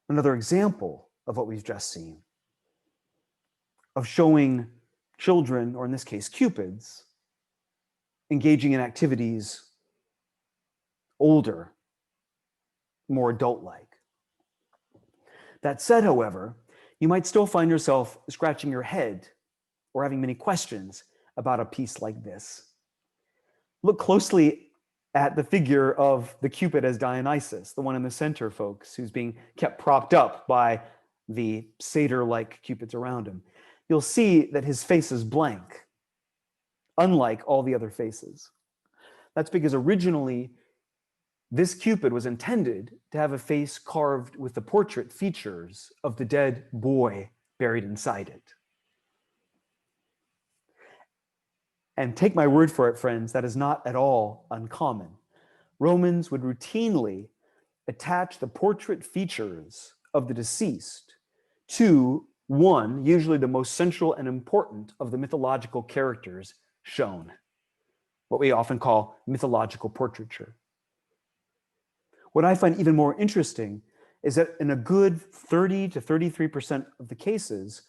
another example of what we've just seen, of showing children, or in this case, Cupids, engaging in activities older, more adult-like. That said, however, you might still find yourself scratching your head or having many questions about a piece like this. Look closely at the figure of the Cupid as Dionysus, the one in the center, folks, who's being kept propped up by the satyr-like Cupids around him. You'll see that his face is blank, unlike all the other faces. That's because originally, this Cupid was intended to have a face carved with the portrait features of the dead boy buried inside it. And take my word for it, friends, that is not at all uncommon. Romans would routinely attach the portrait features of the deceased to one, usually the most central and important of the mythological characters shown, what we often call mythological portraiture. What I find even more interesting is that in a good 30 to 33% of the cases,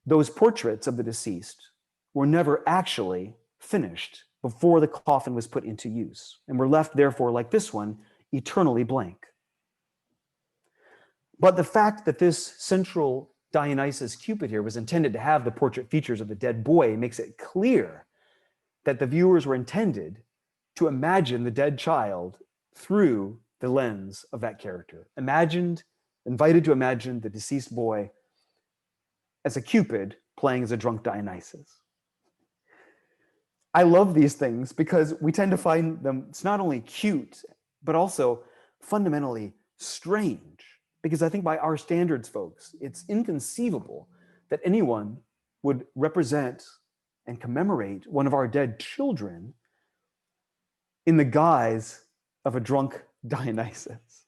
those portraits of the deceased were never actually finished before the coffin was put into use, and were left, therefore, like this one, eternally blank. But the fact that this central Dionysus Cupid here was intended to have the portrait features of the dead boy makes it clear that the viewers were intended to imagine the dead child through the lens of that character. Invited to imagine the deceased boy as a Cupid playing as a drunk Dionysus. I love these things because we tend to find them, it's not only cute, but also fundamentally strange. Because I think by our standards, folks, it's inconceivable that anyone would represent and commemorate one of our dead children in the guise of a drunk Dionysus.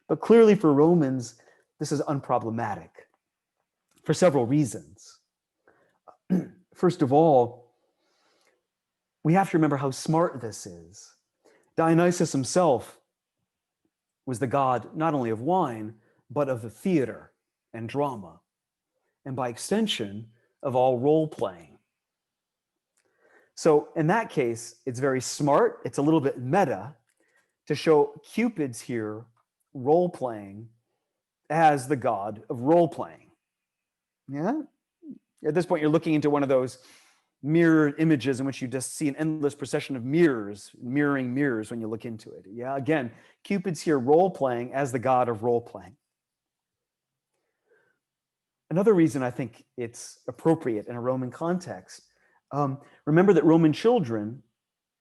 But clearly for Romans, this is unproblematic for several reasons. First of all, we have to remember how smart this is. Dionysus himself was the god not only of wine, but of the theater and drama, and by extension, of all role-playing. So in that case, it's very smart, it's a little bit meta, to show Cupids here role-playing as the god of role-playing. Yeah? At this point, you're looking into one of those mirrored images in which you just see an endless procession of mirrors, mirroring mirrors when you look into it. Yeah, again, Cupid's here role-playing as the god of role-playing. Another reason I think it's appropriate in a Roman context, remember that Roman children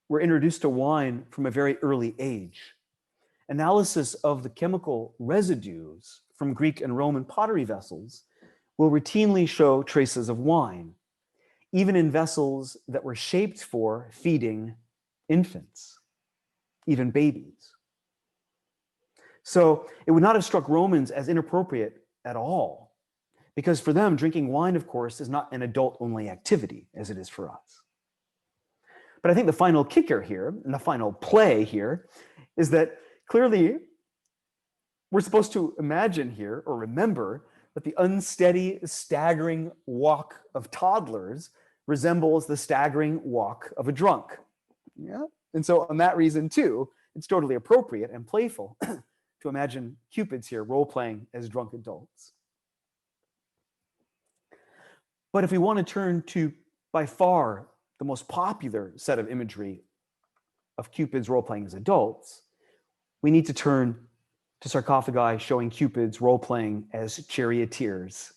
were introduced to wine from a very early age. Analysis of the chemical residues from Greek and Roman pottery vessels will routinely show traces of wine, even in vessels that were shaped for feeding infants, even babies. So it would not have struck Romans as inappropriate at all, because for them, drinking wine, of course, is not an adult-only activity as it is for us. But I think the final kicker here, and the final play here, is that clearly we're supposed to imagine here, or remember, that the unsteady, staggering walk of toddlers resembles the staggering walk of a drunk. Yeah? And so on that reason too, it's totally appropriate and playful to imagine Cupids here role-playing as drunk adults. But if we want to turn to, by far, the most popular set of imagery of Cupids role-playing as adults, we need to turn to sarcophagi showing Cupids role-playing as charioteers.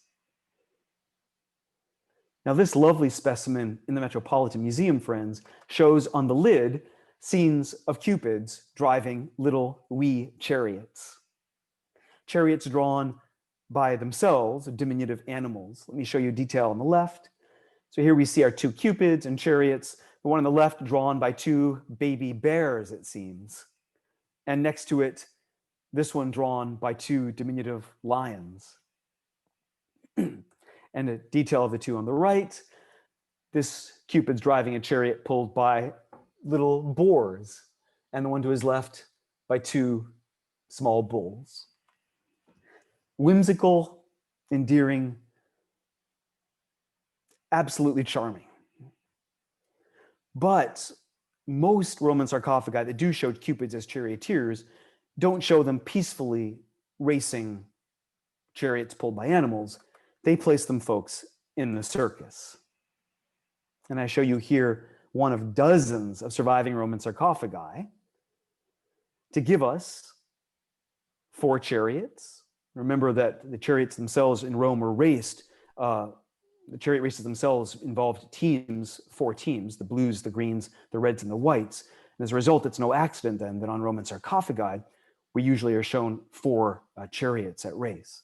Now, this lovely specimen in the Metropolitan Museum, friends, shows on the lid scenes of Cupids driving little wee chariots. Chariots drawn by themselves, diminutive animals. Let me show you detail on the left. So here we see our two Cupids and chariots, the one on the left drawn by two baby bears, it seems. And next to it, this one drawn by two diminutive lions. And a detail of the two on the right, this Cupid's driving a chariot pulled by little boars, and the one to his left by two small bulls. Whimsical, endearing, absolutely charming. But most Roman sarcophagi that do show Cupids as charioteers don't show them peacefully racing chariots pulled by animals. They place them, folks, in the circus. And I show you here one of dozens of surviving Roman sarcophagi to give us 4 chariots. Remember that the chariots themselves in Rome were raced. The chariot races themselves involved teams, 4 teams, the blues, the greens, the reds, and the whites. And as a result, it's no accident then that on Roman sarcophagi, we usually are shown 4 chariots at race.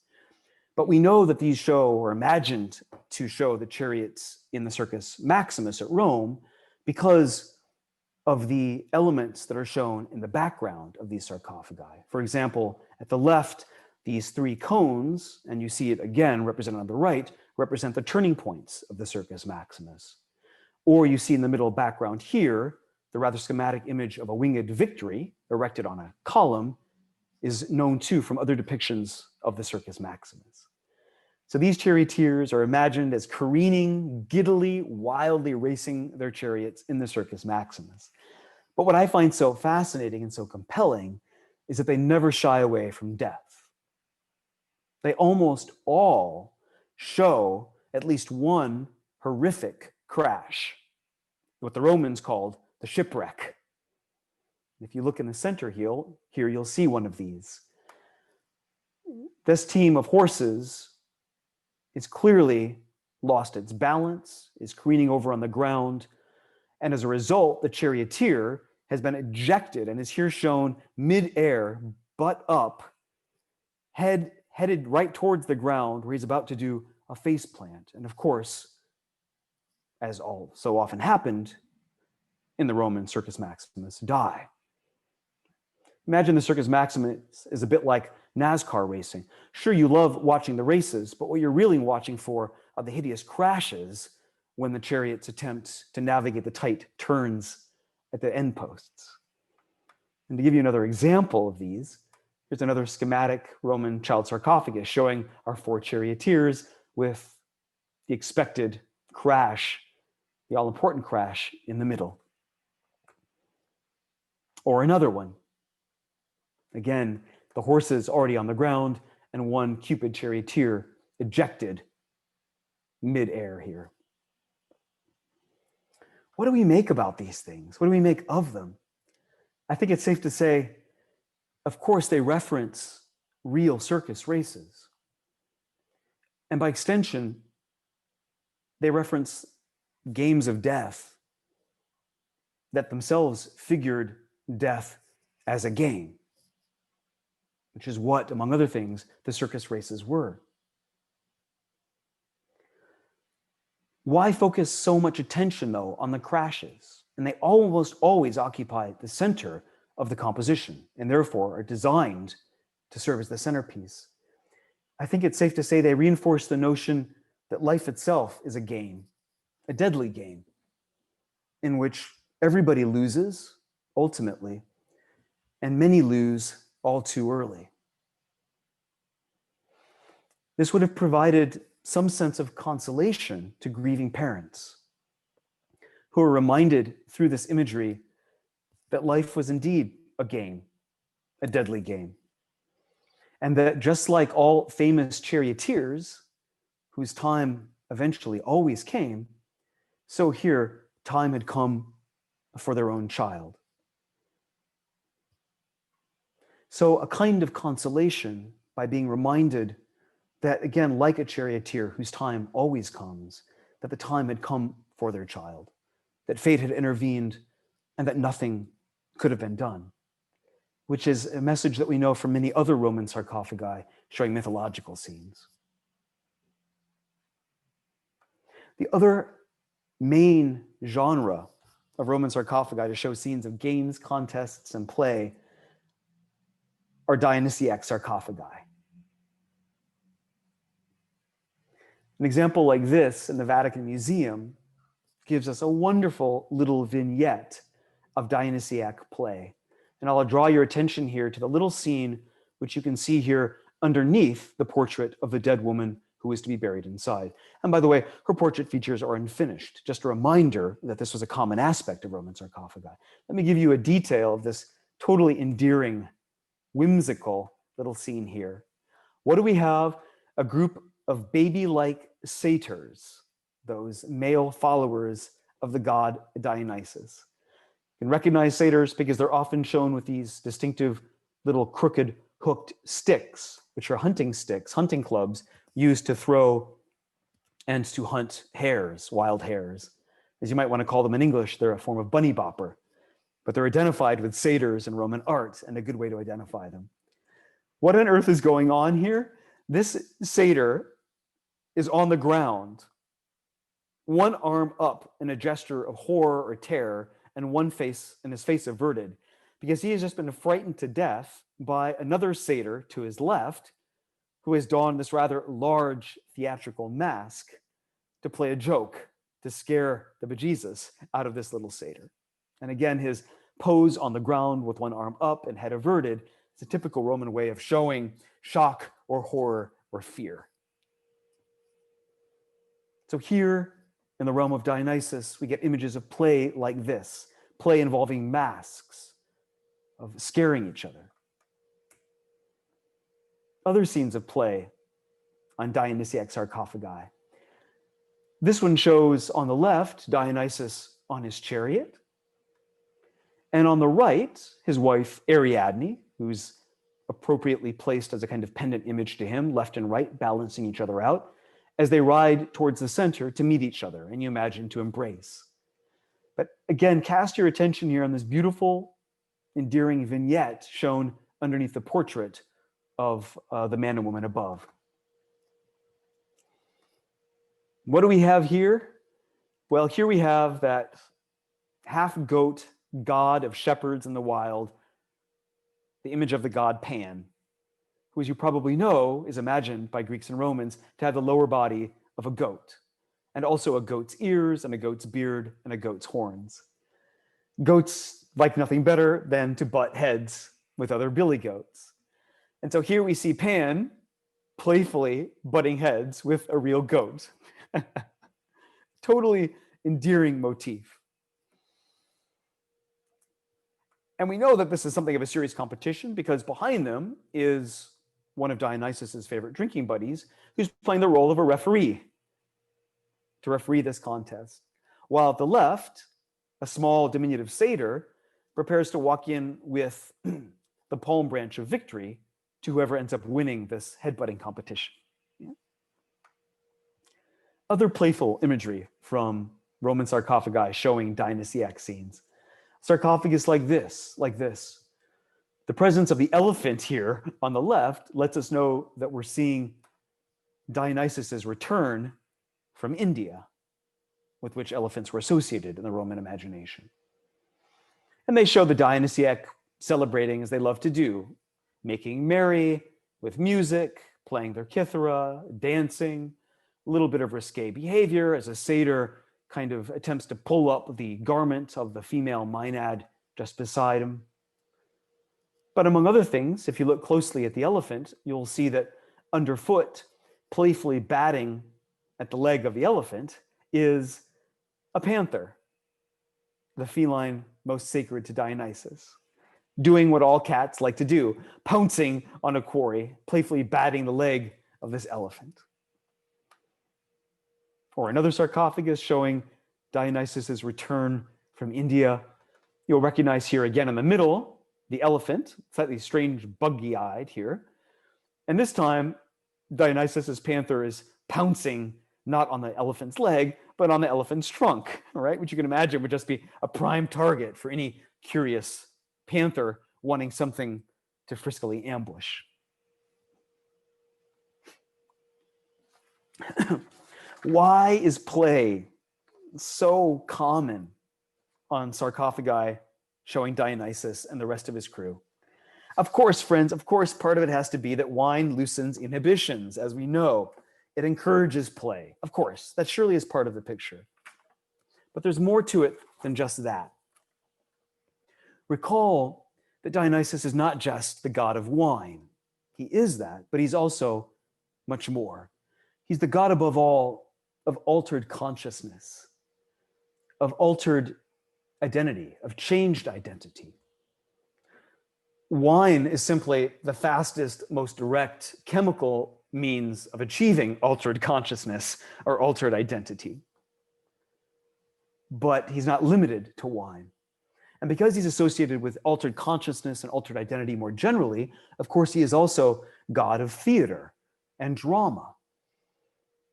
But we know that these show, or imagined to show, the chariots in the Circus Maximus at Rome because of the elements that are shown in the background of these sarcophagi. For example, at the left, these 3 cones, and you see it again represented on the right, represent the turning points of the Circus Maximus. Or you see in the middle background here, the rather schematic image of a winged victory erected on a column is known too from other depictions of the Circus Maximus. So these charioteers are imagined as careening, giddily, wildly racing their chariots in the Circus Maximus. But what I find so fascinating and so compelling is that they never shy away from death. They almost all show at least one horrific crash, what the Romans called the shipwreck. If you look in the center here, you'll see one of these. This team of horses is clearly lost its balance, is careening over on the ground, and as a result, the charioteer has been ejected and is here shown mid-air, butt up, headed right towards the ground where he's about to do a face plant. And of course, as all so often happened in the Roman Circus Maximus, die. Imagine the Circus Maximus is a bit like NASCAR racing. Sure, you love watching the races, but what you're really watching for are the hideous crashes when the chariots attempt to navigate the tight turns at the end posts. And to give you another example of these, here's another schematic Roman child sarcophagus showing our 4 charioteers with the expected crash, the all-important crash in the middle. Or another one. Again, the horses already on the ground and one Cupid charioteer ejected mid-air here. What do we make about these things? What do we make of them? I think it's safe to say, of course, they reference real circus races. And by extension, they reference games of death that themselves figured death as a game, which is what, among other things, the circus races were. Why focus so much attention, though, on the crashes? And they almost always occupy the center of the composition and therefore are designed to serve as the centerpiece. I think it's safe to say they reinforce the notion that life itself is a game, a deadly game, in which everybody loses, ultimately, and many lose all too early. This would have provided some sense of consolation to grieving parents who are reminded through this imagery that life was indeed a game, a deadly game. And that just like all famous charioteers, whose time eventually always came, so here time had come for their own child. So a kind of consolation by being reminded that, again, like a charioteer whose time always comes, that the time had come for their child, that fate had intervened, and that nothing could have been done, which is a message that we know from many other Roman sarcophagi showing mythological scenes. The other main genre of Roman sarcophagi to show scenes of games, contests, and play are Dionysiac sarcophagi. An example like this in the Vatican Museum gives us a wonderful little vignette of Dionysiac play. And I'll draw your attention here to the little scene which you can see here underneath the portrait of the dead woman who is to be buried inside. And by the way, her portrait features are unfinished. Just a reminder that this was a common aspect of Roman sarcophagi. Let me give you a detail of this totally endearing, whimsical little scene here. What do we have? A group of baby-like satyrs, those male followers of the god Dionysus. You can recognize satyrs because they're often shown with these distinctive little crooked hooked sticks, which are hunting sticks, hunting clubs, used to throw and to hunt hares, wild hares. As you might want to call them in English, they're a form of bunny bopper, but they're identified with satyrs in Roman art and a good way to identify them. What on earth is going on here? This satyr is on the ground, one arm up in a gesture of horror or terror, and one face and his face averted, because he has just been frightened to death by another satyr to his left, who has donned this rather large theatrical mask to play a joke, to scare the bejesus out of this little satyr. And again, his pose on the ground with one arm up and head averted is a typical Roman way of showing shock or horror or fear. So here in the realm of Dionysus, we get images of play like this, play involving masks, of scaring each other. Other scenes of play on Dionysiac sarcophagi. This one shows on the left Dionysus on his chariot, and on the right, his wife Ariadne, who's appropriately placed as a kind of pendant image to him, left and right, balancing each other out, as they ride towards the center to meet each other, and you imagine to embrace. But again, cast your attention here on this beautiful, endearing vignette shown underneath the portrait of the man and woman above. What do we have here? Well, here we have that half-goat god of shepherds in the wild, the image of the god Pan, who, as you probably know, is imagined by Greeks and Romans to have the lower body of a goat, and also a goat's ears and a goat's beard and a goat's horns. Goats like nothing better than to butt heads with other billy goats. And so here we see Pan playfully butting heads with a real goat. Totally endearing motif. And we know that this is something of a serious competition because behind them is one of Dionysus's favorite drinking buddies who's playing the role of a referee to referee this contest. While at the left, a small diminutive satyr prepares to walk in with the palm branch of victory to whoever ends up winning this headbutting competition. Yeah. Other playful imagery from Roman sarcophagi showing Dionysiac scenes. Sarcophagus like this. The presence of the elephant here on the left lets us know that we're seeing Dionysus's return from India, with which elephants were associated in the Roman imagination. And they show the Dionysiac celebrating as they love to do, making merry with music, playing their kithara, dancing, a little bit of risque behavior as a satyr kind of attempts to pull up the garment of the female maenad just beside him. But among other things, if you look closely at the elephant, you'll see that underfoot, playfully batting at the leg of the elephant, is a panther, the feline most sacred to Dionysus, doing what all cats like to do, pouncing on a quarry, playfully batting the leg of this elephant. Or another sarcophagus showing Dionysus's return from India. You'll recognize here again in the middle, the elephant, slightly strange, buggy-eyed here. And this time, Dionysus's panther is pouncing not on the elephant's leg, but on the elephant's trunk, right? Which you can imagine would just be a prime target for any curious panther wanting something to friskily ambush. Why is play so common on sarcophagi showing Dionysus and the rest of his crew? Of course, friends, part of it has to be that wine loosens inhibitions, as we know. It encourages play. Of course, that surely is part of the picture. But there's more to it than just that. Recall that Dionysus is not just the god of wine. He is that, but he's also much more. He's the god above all of altered consciousness, of altered identity, of changed identity. Wine is simply the fastest, most direct chemical means of achieving altered consciousness or altered identity. But he's not limited to wine. And because he's associated with altered consciousness and altered identity more generally, of course, he is also god of theater and drama.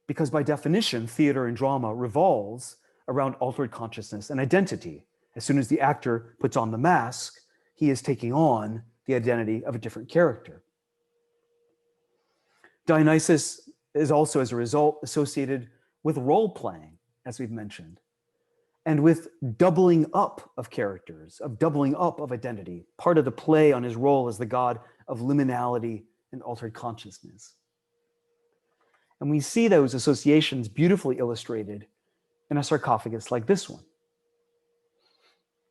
Because by definition, theater and drama revolves around altered consciousness and identity. As soon as the actor puts on the mask, he is taking on the identity of a different character. Dionysus is also, as a result, associated with role-playing, as we've mentioned, and with doubling up of characters, of doubling up of identity, part of the play on his role as the god of liminality and altered consciousness. And we see those associations beautifully illustrated in a sarcophagus like this one.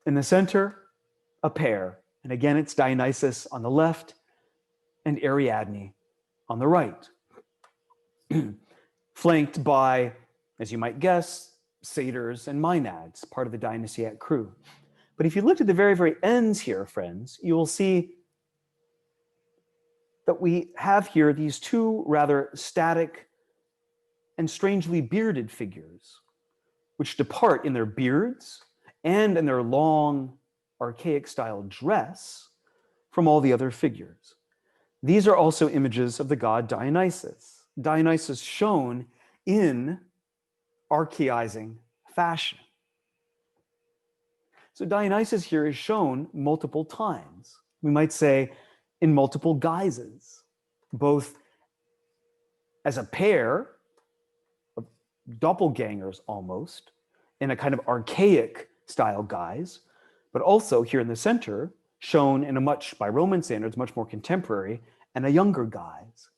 In the center, a pair, and again, it's Dionysus on the left and Ariadne on the right, flanked by as you might guess, satyrs and maenads, part of the Dionysiac crew. But if you look at the very, very ends here, friends, you will see that we have here these two rather static and strangely bearded figures, which depart in their beards and in their long, archaic style dress from all the other figures. These are also images of the god Dionysus. Dionysus shown in archaizing fashion. So Dionysus here is shown multiple times. We might say in multiple guises, both as a pair of doppelgangers almost, in a kind of archaic style guise, but also here in the center, shown in a much, by Roman standards, much more contemporary and a younger guise.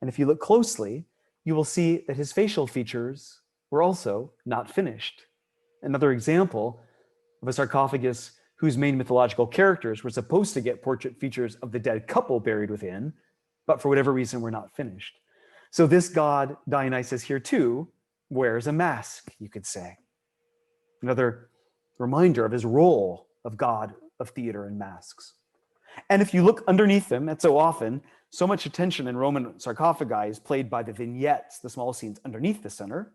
And if you look closely, you will see that his facial features were also not finished. Another example of a sarcophagus whose main mythological characters were supposed to get portrait features of the dead couple buried within, but for whatever reason were not finished. So this god, Dionysus here too, wears a mask, you could say. Another reminder of his role of god of theater and masks. And if you look underneath them, as so often, so much attention in Roman sarcophagi is played by the vignettes, the small scenes underneath the center.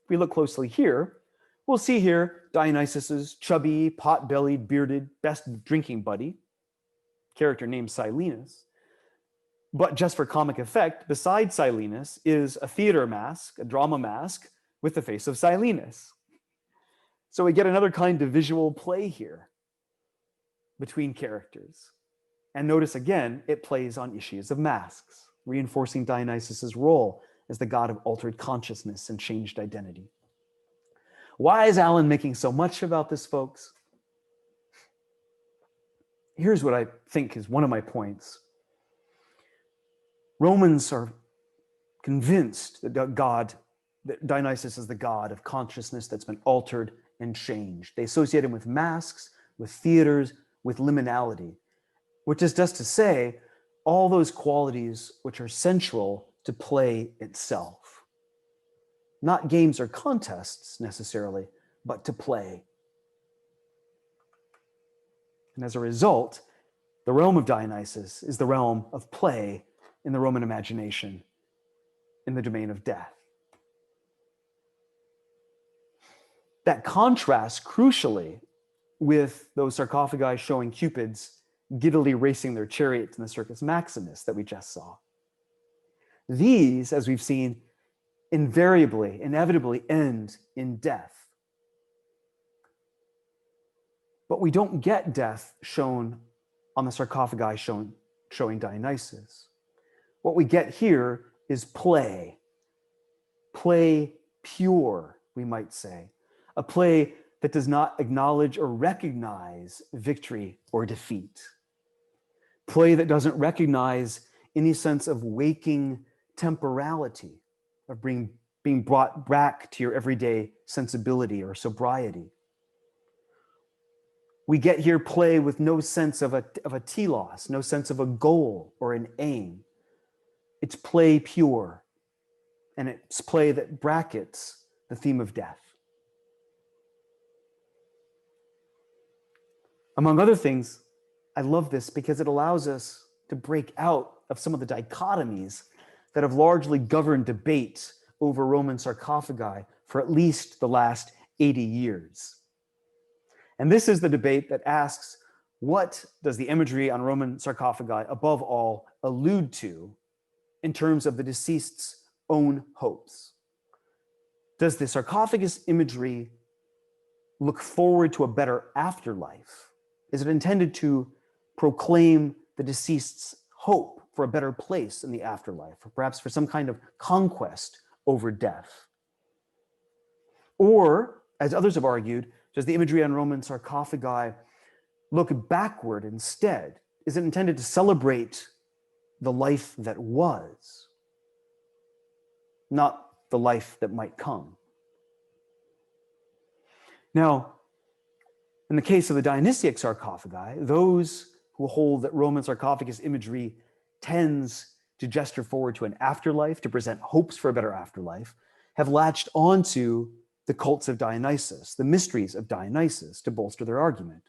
If we look closely here, we'll see here Dionysus's chubby, pot-bellied, bearded, best drinking buddy, character named Silenus. But just for comic effect, beside Silenus is a theater mask, a drama mask, with the face of Silenus. So we get another kind of visual play here between characters. And notice again, it plays on issues of masks, reinforcing Dionysus's role as the god of altered consciousness and changed identity. Why is Allen making so much about this, folks? Here's what I think is one of my points. Romans are convinced that Dionysus is the god of consciousness that's been altered and changed. They associate him with masks, with theaters, with liminality, which is just to say, all those qualities which are central to play itself. Not games or contests necessarily, but to play. And as a result, the realm of Dionysus is the realm of play in the Roman imagination, in the domain of death. That contrasts crucially with those sarcophagi showing Cupids giddily racing their chariots in the Circus Maximus that we just saw. These, as we've seen, invariably, inevitably end in death. But we don't get death shown on the sarcophagi showing Dionysus. What we get here is play. Play pure, we might say. A play that does not acknowledge or recognize victory or defeat. Play that doesn't recognize any sense of waking temporality, of being brought back to your everyday sensibility or sobriety. We get here play with no sense of a telos, no sense of a goal or an aim. It's play pure, and it's play that brackets the theme of death. Among other things, I love this because it allows us to break out of some of the dichotomies that have largely governed debate over Roman sarcophagi for at least the last 80 years. And this is the debate that asks, what does the imagery on Roman sarcophagi above all allude to in terms of the deceased's own hopes? Does the sarcophagus imagery look forward to a better afterlife? Is it intended to proclaim the deceased's hope for a better place in the afterlife, or perhaps for some kind of conquest over death? Or, as others have argued, does the imagery on Roman sarcophagi look backward instead? Is it intended to celebrate the life that was, not the life that might come? Now, in the case of the Dionysiac sarcophagi, those who hold that Roman sarcophagus imagery tends to gesture forward to an afterlife, to present hopes for a better afterlife, have latched onto the cults of Dionysus, the mysteries of Dionysus, to bolster their argument.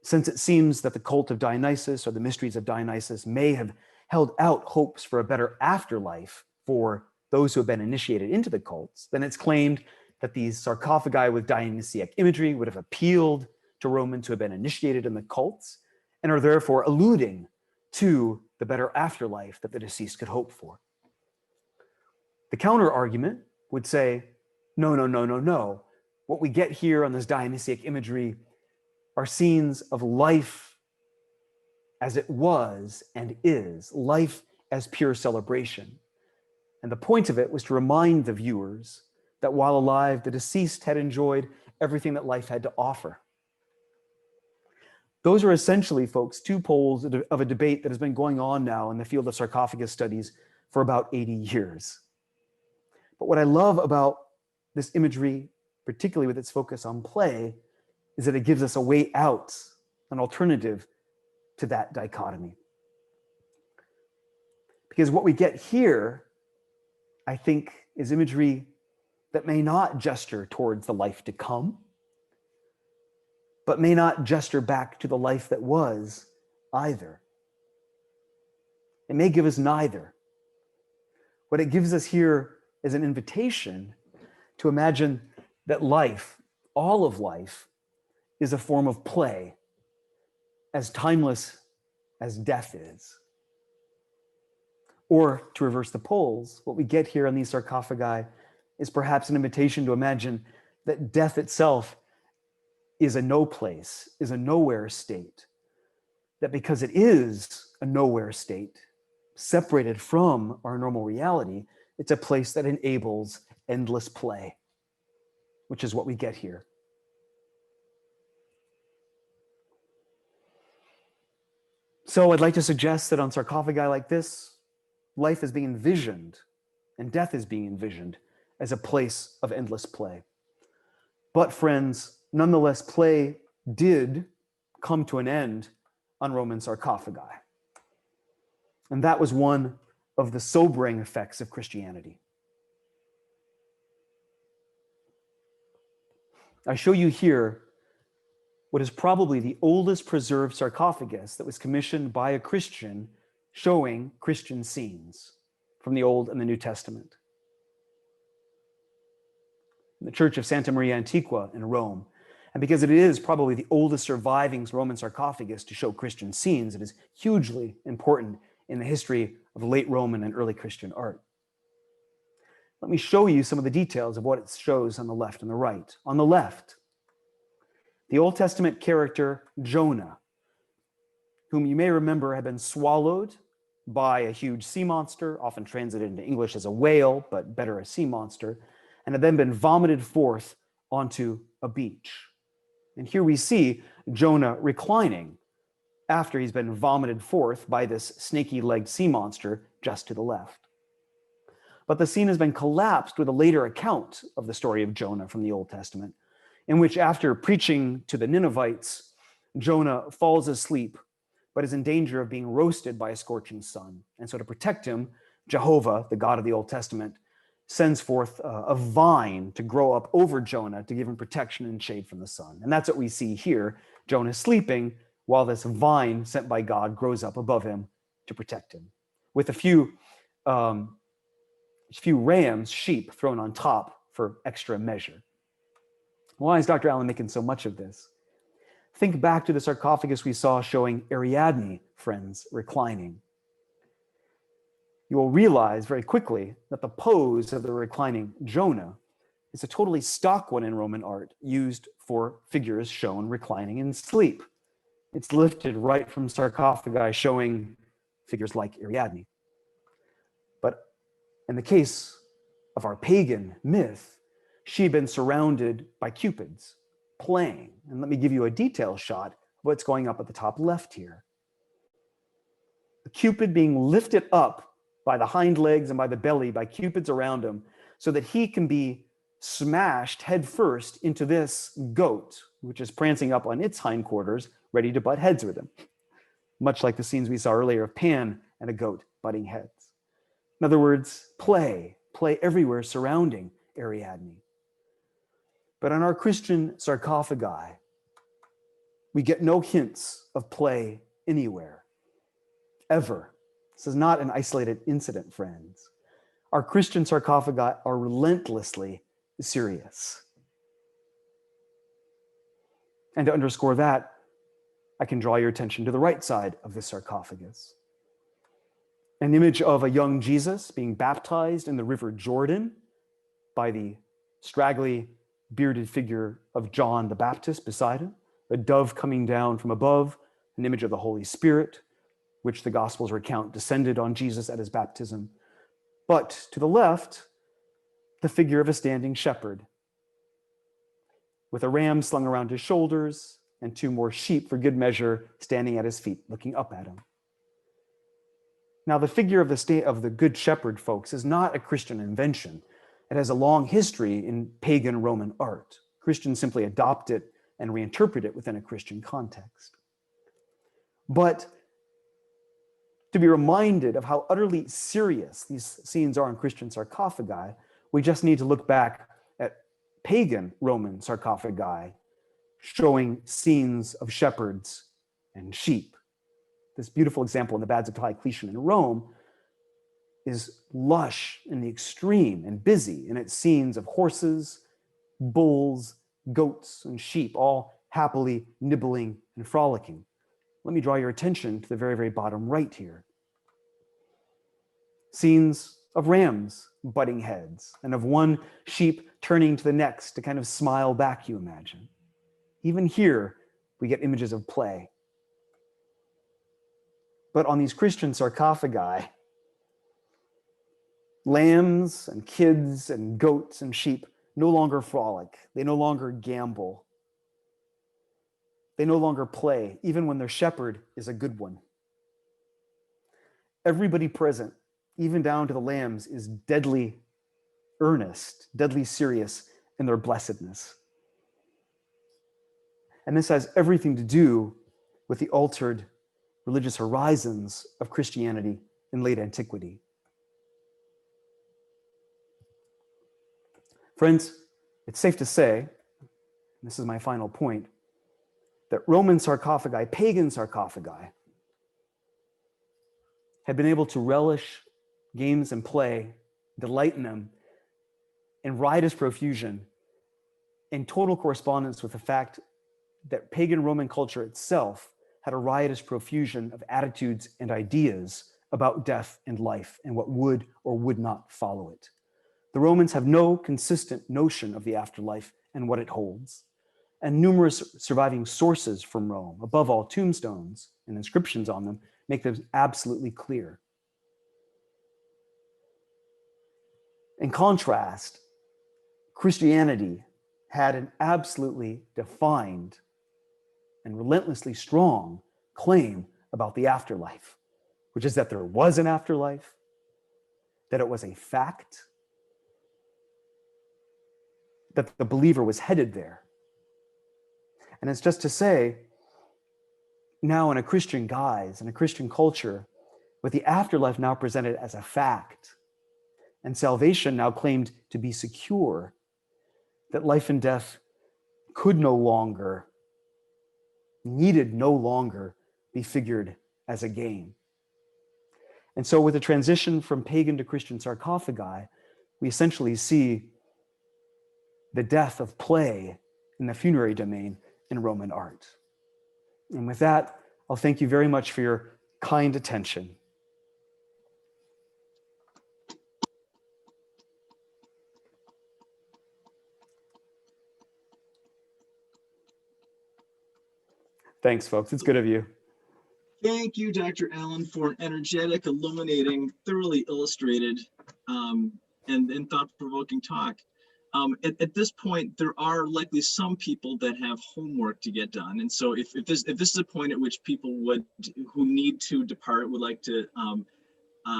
Since it seems that the cult of Dionysus or the mysteries of Dionysus may have held out hopes for a better afterlife for those who have been initiated into the cults, then it's claimed that these sarcophagi with Dionysiac imagery would have appealed to Romans who have been initiated in the cults and are therefore alluding to the better afterlife that the deceased could hope for. The counter argument would say, no, no, no, no, no. What we get here on this Dionysiac imagery are scenes of life as it was and is, life as pure celebration. And the point of it was to remind the viewers that while alive, the deceased had enjoyed everything that life had to offer. Those are essentially, folks, two poles of a debate that has been going on now in the field of sarcophagus studies for about 80 years. But what I love about this imagery, particularly with its focus on play, is that it gives us a way out, an alternative to that dichotomy. Because what we get here, I think, is imagery that may not gesture towards the life to come, but may not gesture back to the life that was either. It may give us neither. What it gives us here is an invitation to imagine that life, all of life, is a form of play, as timeless as death is. Or, to reverse the poles, what we get here on these sarcophagi is perhaps an invitation to imagine that death itself is a no place, is a nowhere state. That because it is a nowhere state, separated from our normal reality, it's a place that enables endless play, which is what we get here. So I'd like to suggest that on sarcophagi like this, life is being envisioned and death is being envisioned as a place of endless play. But friends, nonetheless, play did come to an end on Roman sarcophagi. And that was one of the sobering effects of Christianity. I show you here what is probably the oldest preserved sarcophagus that was commissioned by a Christian showing Christian scenes from the Old and the New Testament. In the Church of Santa Maria Antiqua in Rome. And because it is probably the oldest surviving Roman sarcophagus to show Christian scenes, it is hugely important in the history of late Roman and early Christian art. Let me show you some of the details of what it shows on the left and the right. On the left, the Old Testament character Jonah, whom you may remember had been swallowed by a huge sea monster, often translated into English as a whale, but better a sea monster, and had then been vomited forth onto a beach. And here we see Jonah reclining after he's been vomited forth by this snaky-legged sea monster just to the left. But the scene has been collapsed with a later account of the story of Jonah from the Old Testament, in which after preaching to the Ninevites, Jonah falls asleep, but is in danger of being roasted by a scorching sun. And so to protect him, Jehovah, the God of the Old Testament, sends forth a vine to grow up over Jonah to give him protection and shade from the sun. And that's what we see here. Jonah sleeping while this vine sent by God grows up above him to protect him, with a few rams, sheep, thrown on top for extra measure. Why is Dr. Allen making so much of this? Think back to the sarcophagus we saw showing Ariadne, friends, reclining. You will realize very quickly that the pose of the reclining Jonah is a totally stock one in Roman art, used for figures shown reclining in sleep. It's lifted right from sarcophagi showing figures like Ariadne. But in the case of our pagan myth, she had been surrounded by Cupids playing. And let me give you a detail shot of what's going up at the top left here. The Cupid being lifted up by the hind legs and by the belly by Cupids around him so that he can be smashed headfirst into this goat, which is prancing up on its hindquarters, ready to butt heads with him. Much like the scenes we saw earlier of Pan and a goat butting heads. In other words, play, play everywhere surrounding Ariadne. But on our Christian sarcophagi, we get no hints of play anywhere, ever. This is not an isolated incident, friends. Our Christian sarcophagi are relentlessly serious. And to underscore that, I can draw your attention to the right side of the sarcophagus. An image of a young Jesus being baptized in the river Jordan by the straggly, bearded figure of John the Baptist beside him, a dove coming down from above, an image of the Holy Spirit, which the Gospels recount descended on Jesus at his baptism. But to the left, the figure of a standing shepherd with a ram slung around his shoulders and 2 more sheep for good measure standing at his feet, looking up at him. Now, the figure of the good shepherd, folks, is not a Christian invention. It has a long history in pagan Roman art. Christians simply adopt it and reinterpret it within a Christian context. But to be reminded of how utterly serious these scenes are in Christian sarcophagi, we just need to look back at pagan Roman sarcophagi showing scenes of shepherds and sheep. This beautiful example in the Baths of Diocletian in Rome is lush in the extreme and busy in its scenes of horses, bulls, goats, and sheep, all happily nibbling and frolicking. Let me draw your attention to the very, very bottom right here. Scenes of rams butting heads and of one sheep turning to the next to kind of smile back, you imagine. Even here, we get images of play. But on these Christian sarcophagi, lambs and kids and goats and sheep no longer frolic. They no longer gamble. They no longer play, even when their shepherd is a good one. Everybody present, even down to the lambs, is deadly earnest, deadly serious in their blessedness. And this has everything to do with the altered religious horizons of Christianity in late antiquity. Friends, it's safe to say, and this is my final point, that Roman sarcophagi, pagan sarcophagi, had been able to relish games and play, delight in them, in riotous profusion, in total correspondence with the fact that pagan Roman culture itself had a riotous profusion of attitudes and ideas about death and life and what would or would not follow it. The Romans have no consistent notion of the afterlife and what it holds. And numerous surviving sources from Rome, above all tombstones and inscriptions on them, make them absolutely clear. In contrast, Christianity had an absolutely defined and relentlessly strong claim about the afterlife, which is that there was an afterlife, that it was a fact, that the believer was headed there. And it's just to say, now in a Christian guise, in a Christian culture, with the afterlife now presented as a fact, and salvation now claimed to be secure, that life and death could no longer, needed no longer be figured as a game. And so with the transition from pagan to Christian sarcophagi, we essentially see the death of play in the funerary domain in Roman art. And with that, I'll thank you very much for your kind attention. Thanks, folks. It's good of you. Thank you, Dr. Allen, for an energetic, illuminating, thoroughly illustrated, and thought-provoking talk. At this point, there are likely some people that have homework to get done, and so if this is a point at which people who need to depart would like to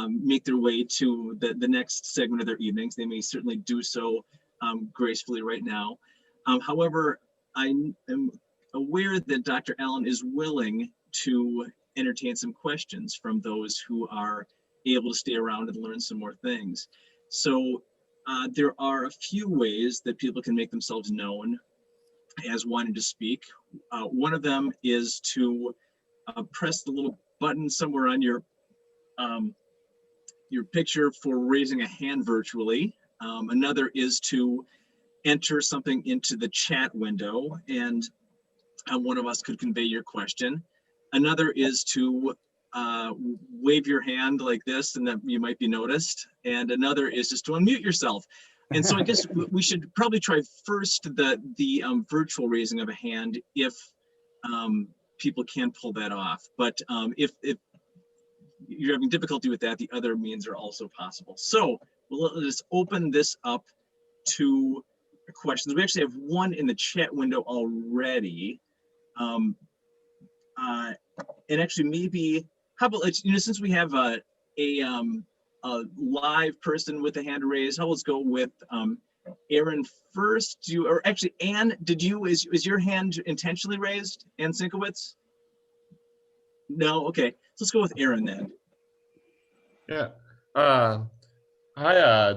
make their way to the next segment of their evenings, they may certainly do so gracefully right now. However, I am aware that Dr. Allen is willing to entertain some questions from those who are able to stay around and learn some more things. So there are a few ways that people can make themselves known as wanting to speak. One of them is to press the little button somewhere on your picture for raising a hand virtually. Another is to enter something into the chat window, and one of us could convey your question. Another is to wave your hand like this, and that you might be noticed. And another is just to unmute yourself. And so I guess we should probably try first the virtual raising of a hand if people can pull that off. But if you're having difficulty with that, the other means are also possible. So let's open this up to questions. We actually have one in the chat window already. And actually maybe, how about, since we have a live person with a hand raised, let's go with Aaron first. Or actually, Anne, is your hand intentionally raised, Anne Sinkowitz? No, okay. So let's go with Aaron then. Yeah. Hi,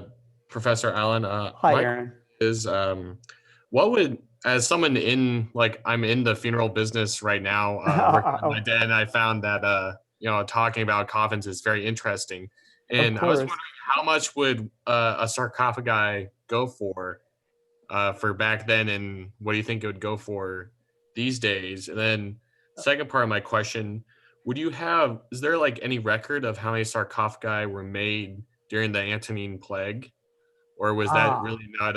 Professor Allen. Hi, Aaron. Is what would, as someone I'm in the funeral business right now, working with my dad, and I found that talking about coffins is very interesting. And I was wondering, how much would a sarcophagi go for back then, and what do you think it would go for these days? And then second part of my question, is there any record of how many sarcophagi were made during the Antonine Plague? Or was that really not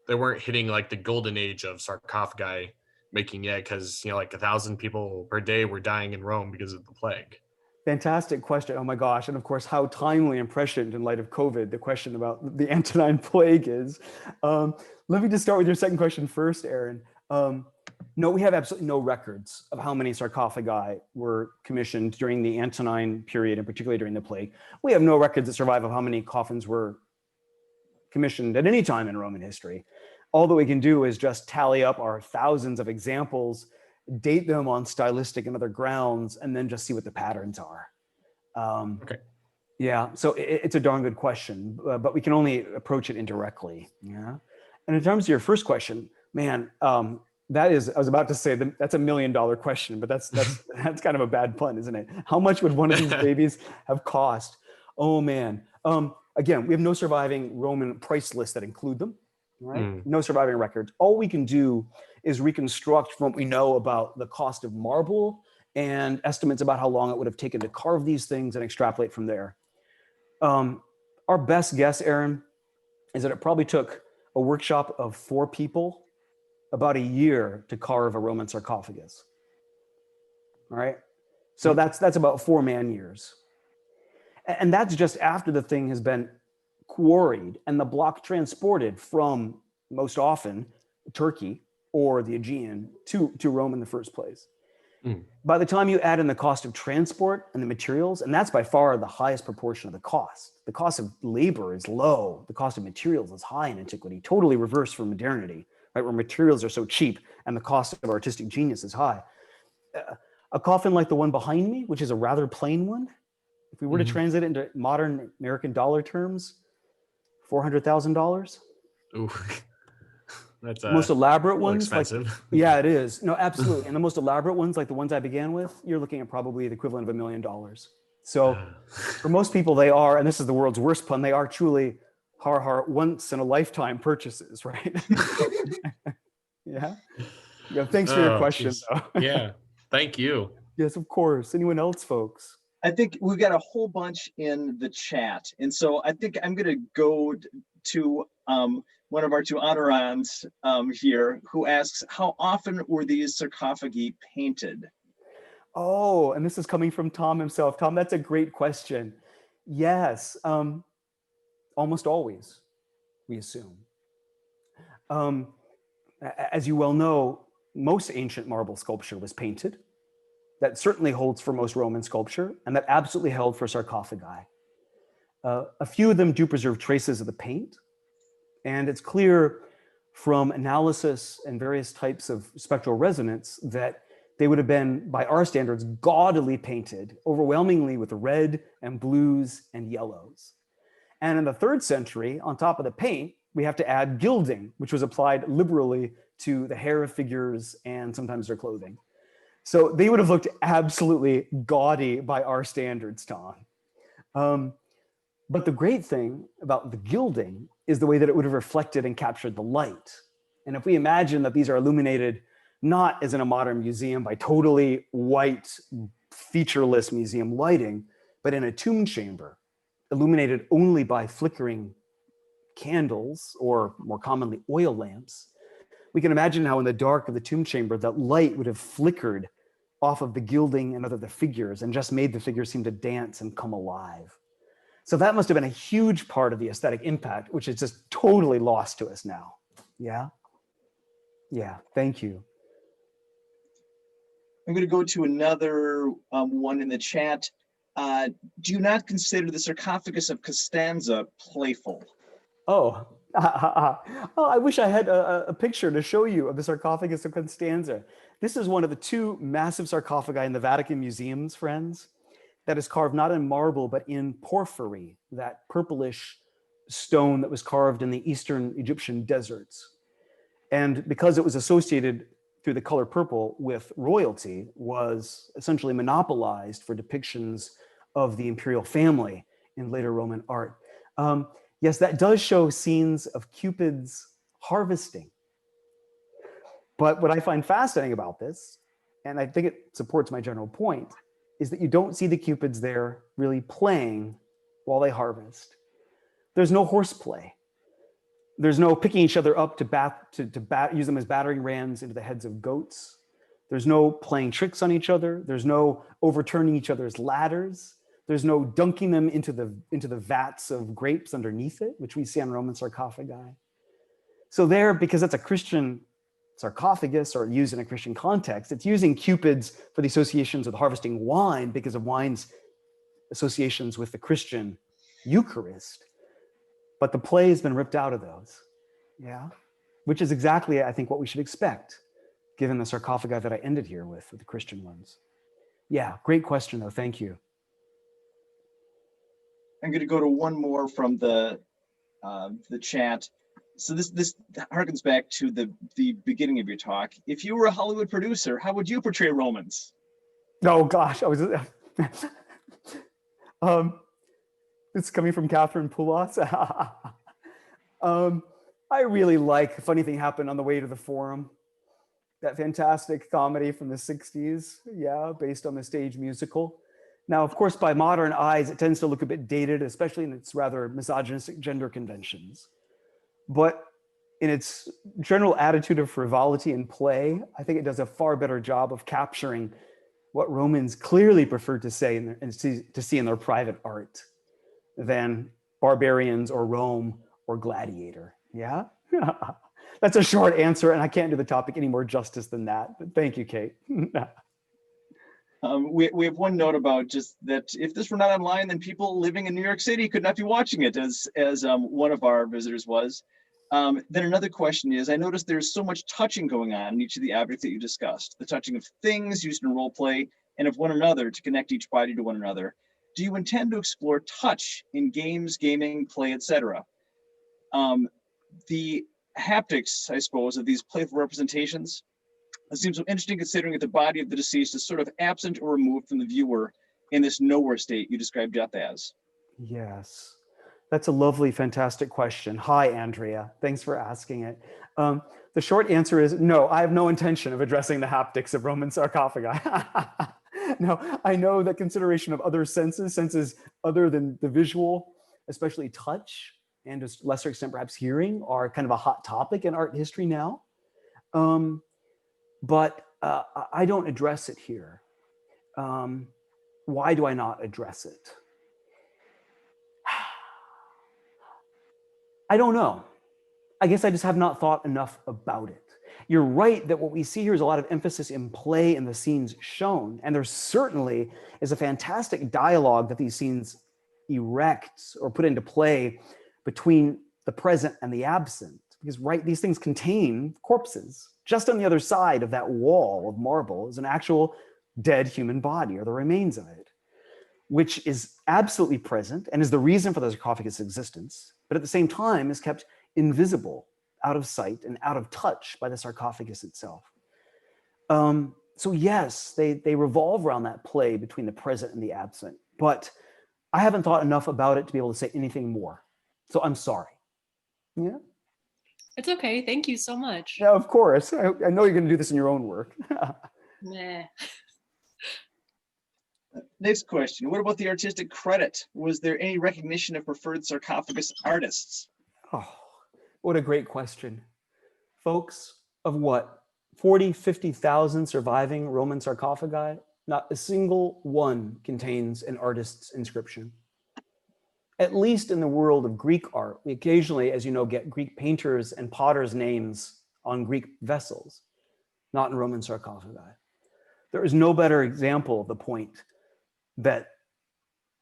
they weren't hitting the golden age of sarcophagi making yet, because 1,000 people per day were dying in Rome because of the plague? Fantastic question. Oh my gosh. And of course, how timely and prescient in light of COVID, the question about the Antonine Plague is. Let me just start with your second question first, Aaron. No, we have absolutely no records of how many sarcophagi were commissioned during the Antonine period, and particularly during the plague. We have no records that survive of how many coffins were commissioned at any time in Roman history. All that we can do is just tally up our thousands of examples, date them on stylistic and other grounds, and then just see what the patterns are. Okay. Yeah, so it's a darn good question, but we can only approach it indirectly. Yeah. And in terms of your first question, man, I was about to say that's $1 million question, but that's kind of a bad pun, isn't it? How much would one of these babies have cost? Oh man. Again, we have no surviving Roman price lists that include them, right? No surviving records. All we can do is reconstruct from what we know about the cost of marble and estimates about how long it would have taken to carve these things and extrapolate from there. Our best guess, Aaron, is that it probably took a workshop of 4 people about a year to carve a Roman sarcophagus. All right. So that's about 4 man years. And that's just after the thing has been quarried and the block transported from, most often, Turkey or the Aegean to Rome in the first place. By the time you add in the cost of transport and the materials, and that's by far the highest proportion of the cost. The cost of labor is low. The cost of materials is high in antiquity, totally reversed from modernity, right? Where materials are so cheap and the cost of artistic genius is high. A coffin like the one behind me, which is a rather plain one, if we were to translate it into modern American dollar terms, $400,000. Ooh, that's most elaborate ones, expensive. Yeah, it is. No, absolutely. And the most elaborate ones, like the ones I began with, you're looking at probably the equivalent of $1 million. So for most people, they are, and this is the world's worst pun, they are truly once in a lifetime purchases, right? Yeah. Thanks for your question, though. Yeah. Thank you. Yes, of course. Anyone else, folks? I think we've got a whole bunch in the chat. And so I think I'm going to go to one of our 2 honorans here, who asks, how often were these sarcophagi painted? Oh, and this is coming from Tom himself. Tom, that's a great question. Yes, almost always, we assume. As you well know, most ancient marble sculpture was painted. That certainly holds for most Roman sculpture, and that absolutely held for sarcophagi. A few of them do preserve traces of the paint, and it's clear from analysis and various types of spectral resonance that They would have been, by our standards, gaudily painted, overwhelmingly with red and blues and yellows. And in the 3rd century, on top of the paint, we have to add gilding, which was applied liberally to the hair of figures and sometimes their clothing. So they would have looked absolutely gaudy by our standards, Tom. But the great thing about the gilding is the way that it would have reflected and captured the light. And if we imagine that these are illuminated not as in a modern museum by totally white, featureless museum lighting, but in a tomb chamber, illuminated only by flickering candles, or more commonly oil lamps, we can imagine how in the dark of the tomb chamber, that light would have flickered off of the gilding and other the figures and just made the figures seem to dance and come alive. So that must have been a huge part of the aesthetic impact, which is just totally lost to us now. Yeah? Yeah, thank you. I'm going to go to another one in the chat. Do you not consider the sarcophagus of Costanza playful? Oh, oh, I wish I had a picture to show you of the sarcophagus of Constanza. This is one of the 2 massive sarcophagi in the Vatican museums, friends, that is carved not in marble, but in porphyry, that purplish stone that was carved in the Eastern Egyptian deserts. And because it was associated through the color purple with royalty, was essentially monopolized for depictions of the imperial family in later Roman art. Yes, that does show scenes of Cupids harvesting. But what I find fascinating about this, and I think it supports my general point, is that you don't see the Cupids there really playing while they harvest. There's no horseplay. There's no picking each other up to use them as battering rams into the heads of goats. There's no playing tricks on each other. There's no overturning each other's ladders. There's no dunking them into the vats of grapes underneath it, which we see on Roman sarcophagi. So there, because that's a Christian sarcophagus or used in a Christian context, it's using Cupids for the associations with harvesting wine because of wine's associations with the Christian Eucharist. But the play has been ripped out of those, yeah? Which is exactly, I think, what we should expect, given the sarcophagi that I ended here with the Christian ones. Yeah, great question though, thank you. I'm going to go to one more from the chat. So this harkens back to the beginning of your talk. If you were a Hollywood producer, how would you portray Romans? Oh gosh, I was. It's coming from Catherine Poulos. I really like Funny Thing Happened on the Way to the Forum. That fantastic comedy from the 60s, yeah, based on the stage musical. Now, of course, by modern eyes, it tends to look a bit dated, especially in its rather misogynistic gender conventions. But in its general attitude of frivolity and play, I think it does a far better job of capturing what Romans clearly preferred to say and to see in their private art than barbarians or Rome or gladiator. Yeah? That's a short answer, and I can't do the topic any more justice than that. But thank you, Kate. We have one note about just that if this were not online, then people living in New York City could not be watching it, as one of our visitors was. Then another question is, I noticed there's so much touching going on in each of the objects that you discussed, the touching of things used in role play and of one another to connect each body to one another. Do you intend to explore touch in games, gaming, play, etc.? The haptics, I suppose, of these playful representations, it seems so interesting considering that the body of the deceased is sort of absent or removed from the viewer in this nowhere state you described death as. Yes, that's a lovely, fantastic question. Hi, Andrea. Thanks for asking it. The short answer is no, I have no intention of addressing the haptics of Roman sarcophagi. No, I know that consideration of other senses other than the visual, especially touch, and to a lesser extent perhaps hearing, are kind of a hot topic in art history now. But I don't address it here. Why do I not address it? I don't know. I guess I just have not thought enough about it. You're right that what we see here is a lot of emphasis in play and the scenes shown. And there certainly is a fantastic dialogue that these scenes erect or put into play between the present and the absent. because these things contain corpses. Just on the other side of that wall of marble is an actual dead human body, or the remains of it, which is absolutely present and is the reason for the sarcophagus' existence, but at the same time is kept invisible, out of sight and out of touch by the sarcophagus itself. So yes, they revolve around that play between the present and the absent, but I haven't thought enough about it to be able to say anything more. So I'm sorry. Yeah. It's okay. Thank you so much. Yeah, of course. I know you're going to do this in your own work. Nah. Next question. What about the artistic credit? Was there any recognition of preferred sarcophagus artists? Oh, what a great question. Folks, of what, 40, 50,000 surviving Roman sarcophagi? Not a single one contains an artist's inscription. At least in the world of Greek art, we occasionally, as you know, get Greek painters and potters' names on Greek vessels, not in Roman sarcophagi. There is no better example of the point that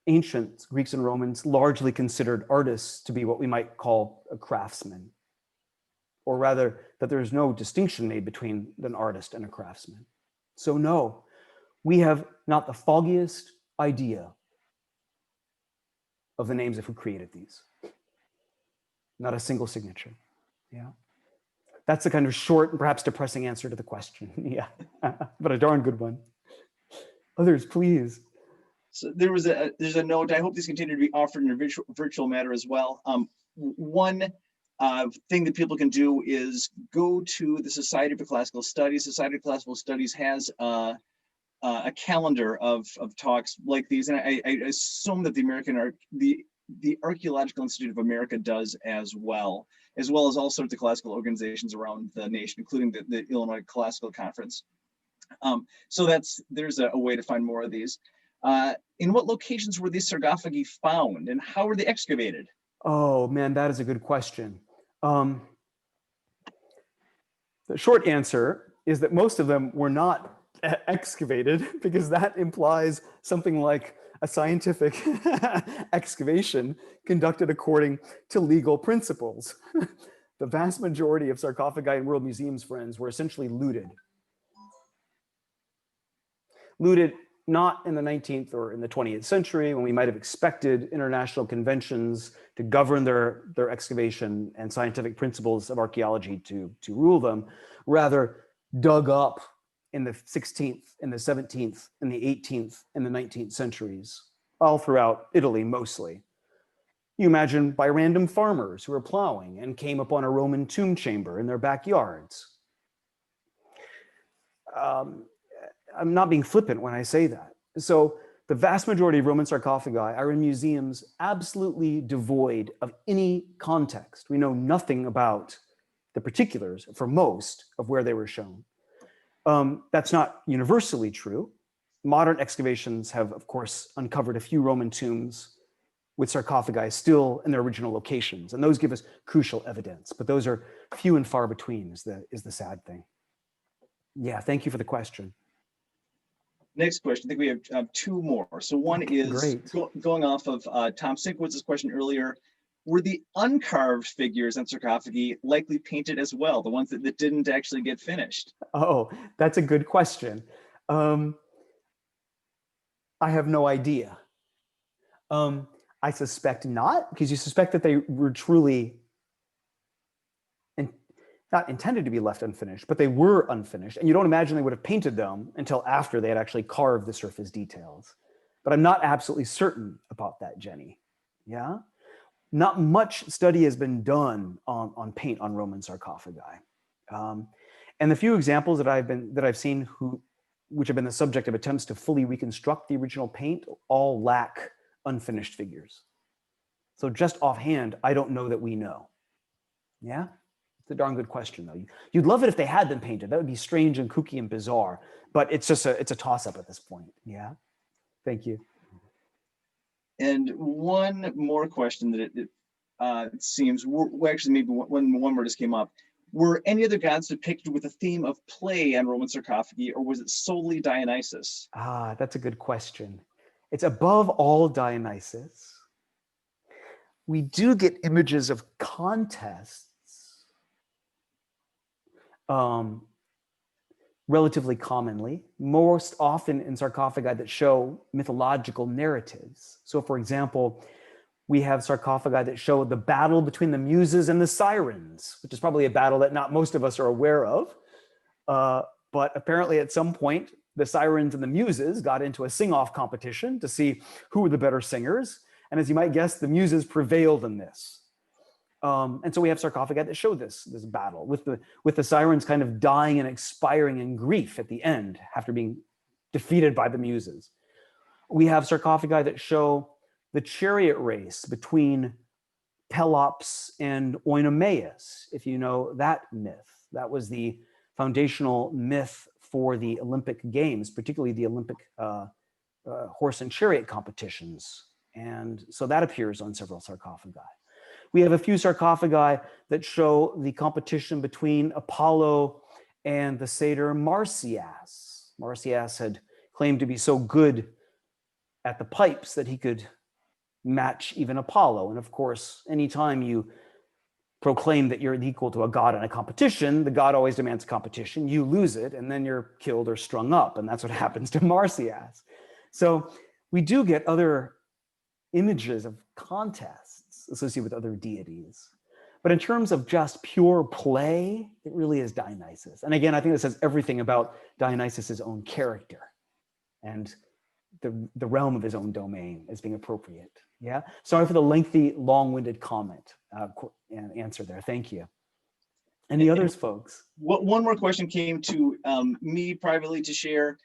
ancient Greeks and Romans largely considered artists to be what we might call a craftsman, or rather that there is no distinction made between an artist and a craftsman. So no, we have not the foggiest idea of the names of who created these. Not a single signature. Yeah. That's the kind of short and perhaps depressing answer to the question. Yeah, but a darn good one. Others, please. So there's a note. I hope these continue to be offered in a virtual manner as well. One thing that people can do is go to the Society for Classical Studies. Society for Classical Studies has a calendar of talks like these, and I assume that the Archaeological Institute of America does as well as all sorts of classical organizations around the nation, including the Illinois Classical Conference. So there's a way to find more of these. In what locations were these sarcophagi found, and how were they excavated? Oh man, that is a good question. The short answer is that most of them were not excavated, because that implies something like a scientific excavation conducted according to legal principles. The vast majority of sarcophagi in world museums, friends, were essentially looted. Looted not in the 19th or in the 20th century, when we might have expected international conventions to govern their excavation and scientific principles of archaeology to rule them, rather dug up in the 16th, in the 17th, in the 18th, and the 19th centuries, all throughout Italy mostly. You imagine by random farmers who were plowing and came upon a Roman tomb chamber in their backyards. I'm not being flippant when I say that. So the vast majority of Roman sarcophagi are in museums absolutely devoid of any context. We know nothing about the particulars for most of where they were shown. That's not universally true. Modern excavations have, of course, uncovered a few Roman tombs with sarcophagi still in their original locations, and those give us crucial evidence, but those are few and far between is the sad thing. Yeah, thank you for the question. Next question. I think we have two more. So one is going off of Tom Sinkowitz's question earlier. Were the uncarved figures on sarcophagi likely painted as well, the ones that didn't actually get finished? Oh, that's a good question. I have no idea. I suspect not, because you suspect that they were truly not intended to be left unfinished, but they were unfinished. And you don't imagine they would have painted them until after they had actually carved the surface details. But I'm not absolutely certain about that, Jenny. Yeah? Not much study has been done on paint on Roman sarcophagi. And the few examples that I've seen which have been the subject of attempts to fully reconstruct the original paint all lack unfinished figures. So just offhand, I don't know that we know. Yeah? It's a darn good question, though. You'd love it if they had been painted. That would be strange and kooky and bizarre, but it's a toss-up at this point. Yeah? Thank you. And one more question that it seems, well, actually maybe one more just came up. Were any other gods depicted with a theme of play on Roman sarcophagi, or was it solely Dionysus? Ah, that's a good question. It's above all Dionysus. We do get images of contests relatively commonly, most often in sarcophagi that show mythological narratives. So for example, we have sarcophagi that show the battle between the Muses and the Sirens, which is probably a battle that not most of us are aware of. But apparently at some point, the Sirens and the Muses got into a sing-off competition to see who were the better singers. And as you might guess, the Muses prevailed in this. And so we have sarcophagi that show this battle with the Sirens kind of dying and expiring in grief at the end after being defeated by the Muses. We have sarcophagi that show the chariot race between Pelops and Oenomaus, if you know that myth. That was the foundational myth for the Olympic Games, particularly the Olympic horse and chariot competitions. And so that appears on several sarcophagi. We have a few sarcophagi that show the competition between Apollo and the satyr Marsyas. Marsyas had claimed to be so good at the pipes that he could match even Apollo. And of course, anytime you proclaim that you're equal to a god in a competition, the god always demands competition. You lose it, and then you're killed or strung up. And that's what happens to Marsyas. So we do get other images of contests associated with other deities. But in terms of just pure play, it really is Dionysus. And again, I think this says everything about Dionysus's own character and the realm of his own domain as being appropriate. Yeah. Sorry for the lengthy, long-winded comment and answer there. Thank you. Any others, folks? One more question came to me privately to share.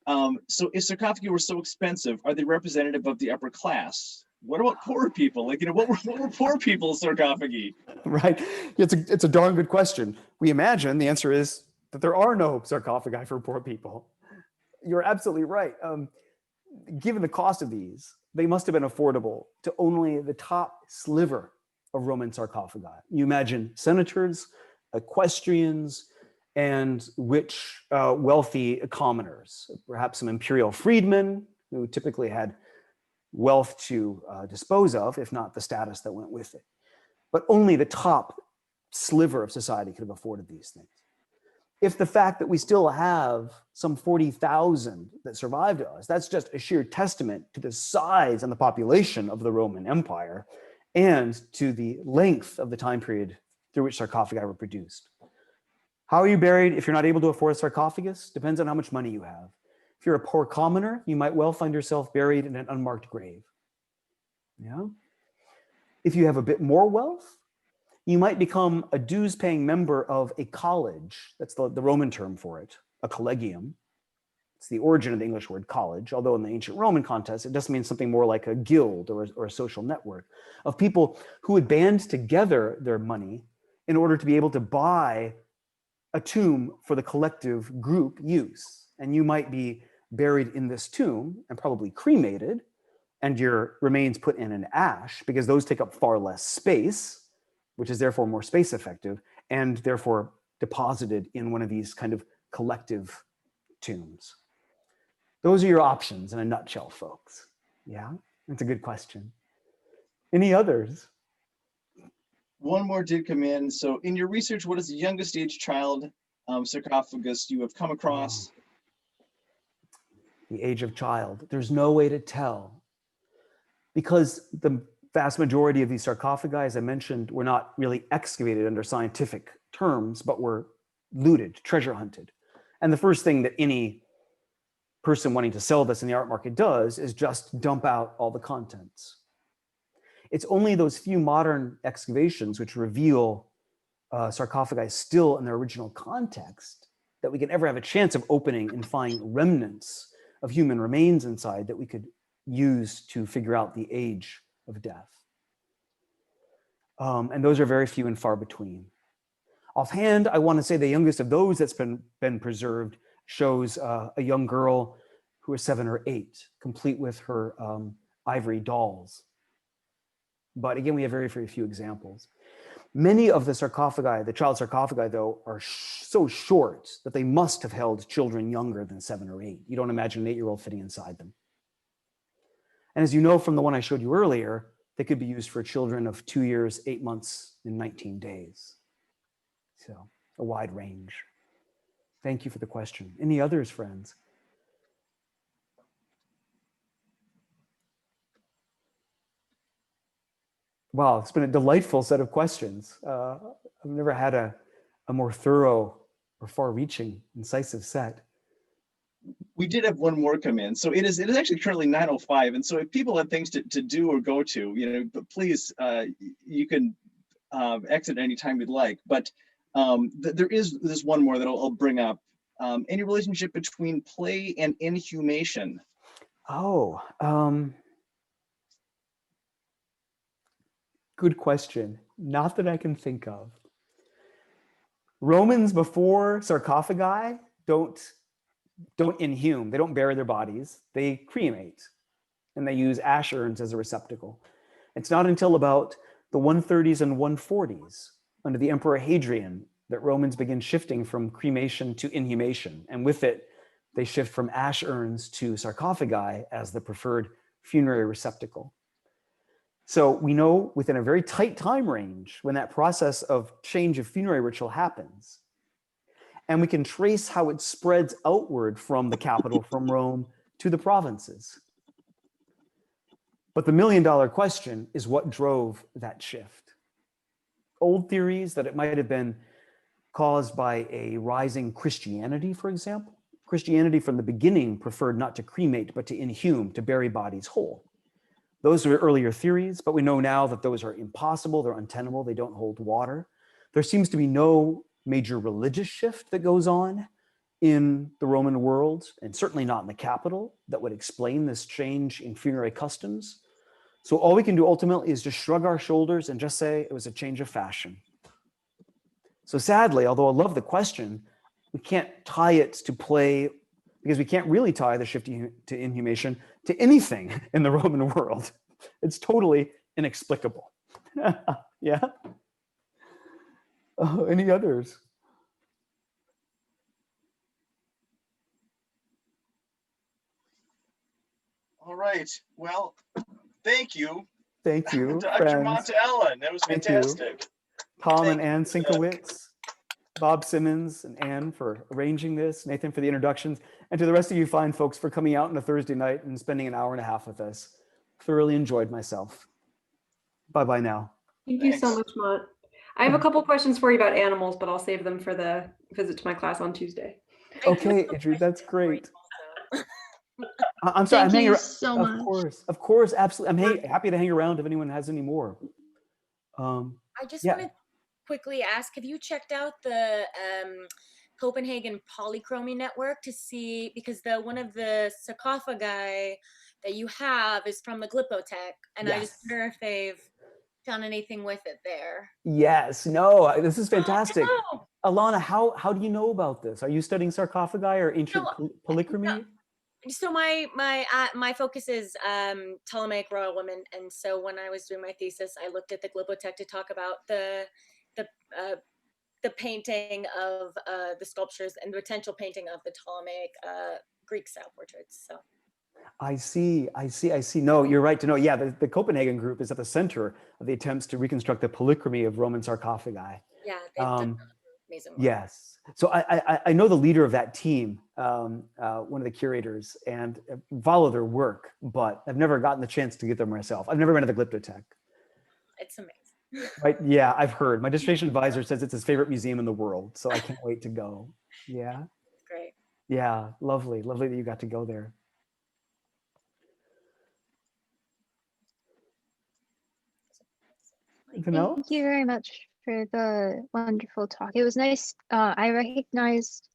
So if sarcophagi were so expensive, are they representative of the upper class? What about poor people? Like, what were poor people's sarcophagi? Right. It's a darn good question. We imagine the answer is that there are no sarcophagi for poor people. You're absolutely right. Given the cost of these, they must have been affordable to only the top sliver of Roman sarcophagi. You imagine senators, equestrians, and rich, wealthy commoners, perhaps some imperial freedmen who typically had wealth to dispose of, if not the status that went with it. But only the top sliver of society could have afforded these things. If the fact that we still have some 40,000 that survived us, that's just a sheer testament to the size and the population of the Roman Empire and to the length of the time period through which sarcophagi were produced. How are you buried if you're not able to afford a sarcophagus? Depends on how much money you have. If you're a poor commoner, you might well find yourself buried in an unmarked grave. Yeah. If you have a bit more wealth, you might become a dues-paying member of a college. That's the Roman term for it, a collegium. It's the origin of the English word college, although in the ancient Roman context, it does mean something more like a guild or a social network of people who would band together their money in order to be able to buy a tomb for the collective group use. And you might be buried in this tomb and probably cremated, and your remains put in an ash, because those take up far less space, which is therefore more space effective, and therefore deposited in one of these kind of collective tombs. Those are your options in a nutshell, folks. Yeah, that's a good question. Any others? One more did come in. So in your research, what is the youngest age child sarcophagus you have come across? The age of child. There's no way to tell, because the vast majority of these sarcophagi, as I mentioned, were not really excavated under scientific terms, but were looted, treasure hunted. And the first thing that any person wanting to sell this in the art market does is just dump out all the contents. It's only those few modern excavations which reveal sarcophagi still in their original context that we can ever have a chance of opening and finding remnants of human remains inside that we could use to figure out the age of death. And those are very few and far between. Offhand, I want to say the youngest of those that's been preserved shows a young girl who is 7 or 8, complete with her ivory dolls. But again, we have very, very few examples. Many of the sarcophagi, the child sarcophagi, though, are so short that they must have held children younger than 7 or 8. You don't imagine an 8-year-old fitting inside them. And as you know from the one I showed you earlier, they could be used for children of 2 years, 8 months, and 19 days. So a wide range. Thank you for the question. Any others, friends? Wow, it's been a delightful set of questions. I've never had a more thorough or far-reaching, incisive set. We did have one more come in. So it is actually currently 9:05. And so if people have things to do or go to, but please, you can exit anytime you'd like. But there is this one more that I'll bring up. Any relationship between play and inhumation? Oh, good question. Not that I can think of. Romans before sarcophagi don't inhume. They don't bury their bodies. They cremate, and they use ash urns as a receptacle. It's not until about the 130s and 140s under the Emperor Hadrian that Romans begin shifting from cremation to inhumation. And with it, they shift from ash urns to sarcophagi as the preferred funerary receptacle. So we know within a very tight time range when that process of change of funerary ritual happens. And we can trace how it spreads outward from the capital, from Rome, to the provinces. But the million-dollar question is what drove that shift. Old theories that it might have been caused by a rising Christianity, for example. Christianity from the beginning preferred not to cremate, but to inhume, to bury bodies whole. Those are earlier theories, but we know now that those are impossible, they're untenable, they don't hold water. There seems to be no major religious shift that goes on in the Roman world, and certainly not in the capital, that would explain this change in funerary customs. So all we can do ultimately is just shrug our shoulders and just say it was a change of fashion. So sadly, although I love the question, we can't tie it to play, because we can't really tie the shift to inhumation to anything in the Roman world. It's totally inexplicable. Yeah? Any others? All right. Well, thank you. Thank you, Dr. friends. Mont Allen. That was Thank you. fantastic. Tom Thank and Ann you. Sinkowitz, Bob Simmons and Ann for arranging this, Nathan for the introductions, and to the rest of you fine folks for coming out on a Thursday night and spending an hour and a half with us. Thoroughly enjoyed myself. Bye-bye now. Thank you so Thanks. much, Mont. I have a couple questions for you about animals, but I'll save them for the visit to my class on Tuesday. Okay, Andrew, that's great. I'm sorry, Thank I'm hanging you around. so much. Of course, absolutely. I'm happy to hang around if anyone has any more. I just yeah. want to quickly ask, have you checked out the Copenhagen Polychromy Network to see, because one of the sarcophagi that you have is from the Glyptotek, and I just wonder if they've done anything with it there. Yes, no, this is fantastic. Oh, Alana, how do you know about this? Are you studying sarcophagi or ancient polychromy? So my focus is Ptolemaic royal women, and so when I was doing my thesis, I looked at the Glyptotek to talk about the painting of the sculptures and the potential painting of the Ptolemaic Greek style portraits. So I see. No, you're right to know. Yeah, the Copenhagen group is at the center of the attempts to reconstruct the polychromy of Roman sarcophagi. yeah, they've done amazing work. Yes. So I know the leader of that team, one of the curators, and follow their work, but I've never gotten the chance to get there myself. I've never been to the Glyptotek. It's amazing. Right? Yeah, I've heard. My dissertation advisor says it's his favorite museum in the world, so I can't wait to go. Yeah. Great. Yeah, lovely that you got to go there. Anything else? Thank you very much for the wonderful talk. It was nice. I recognized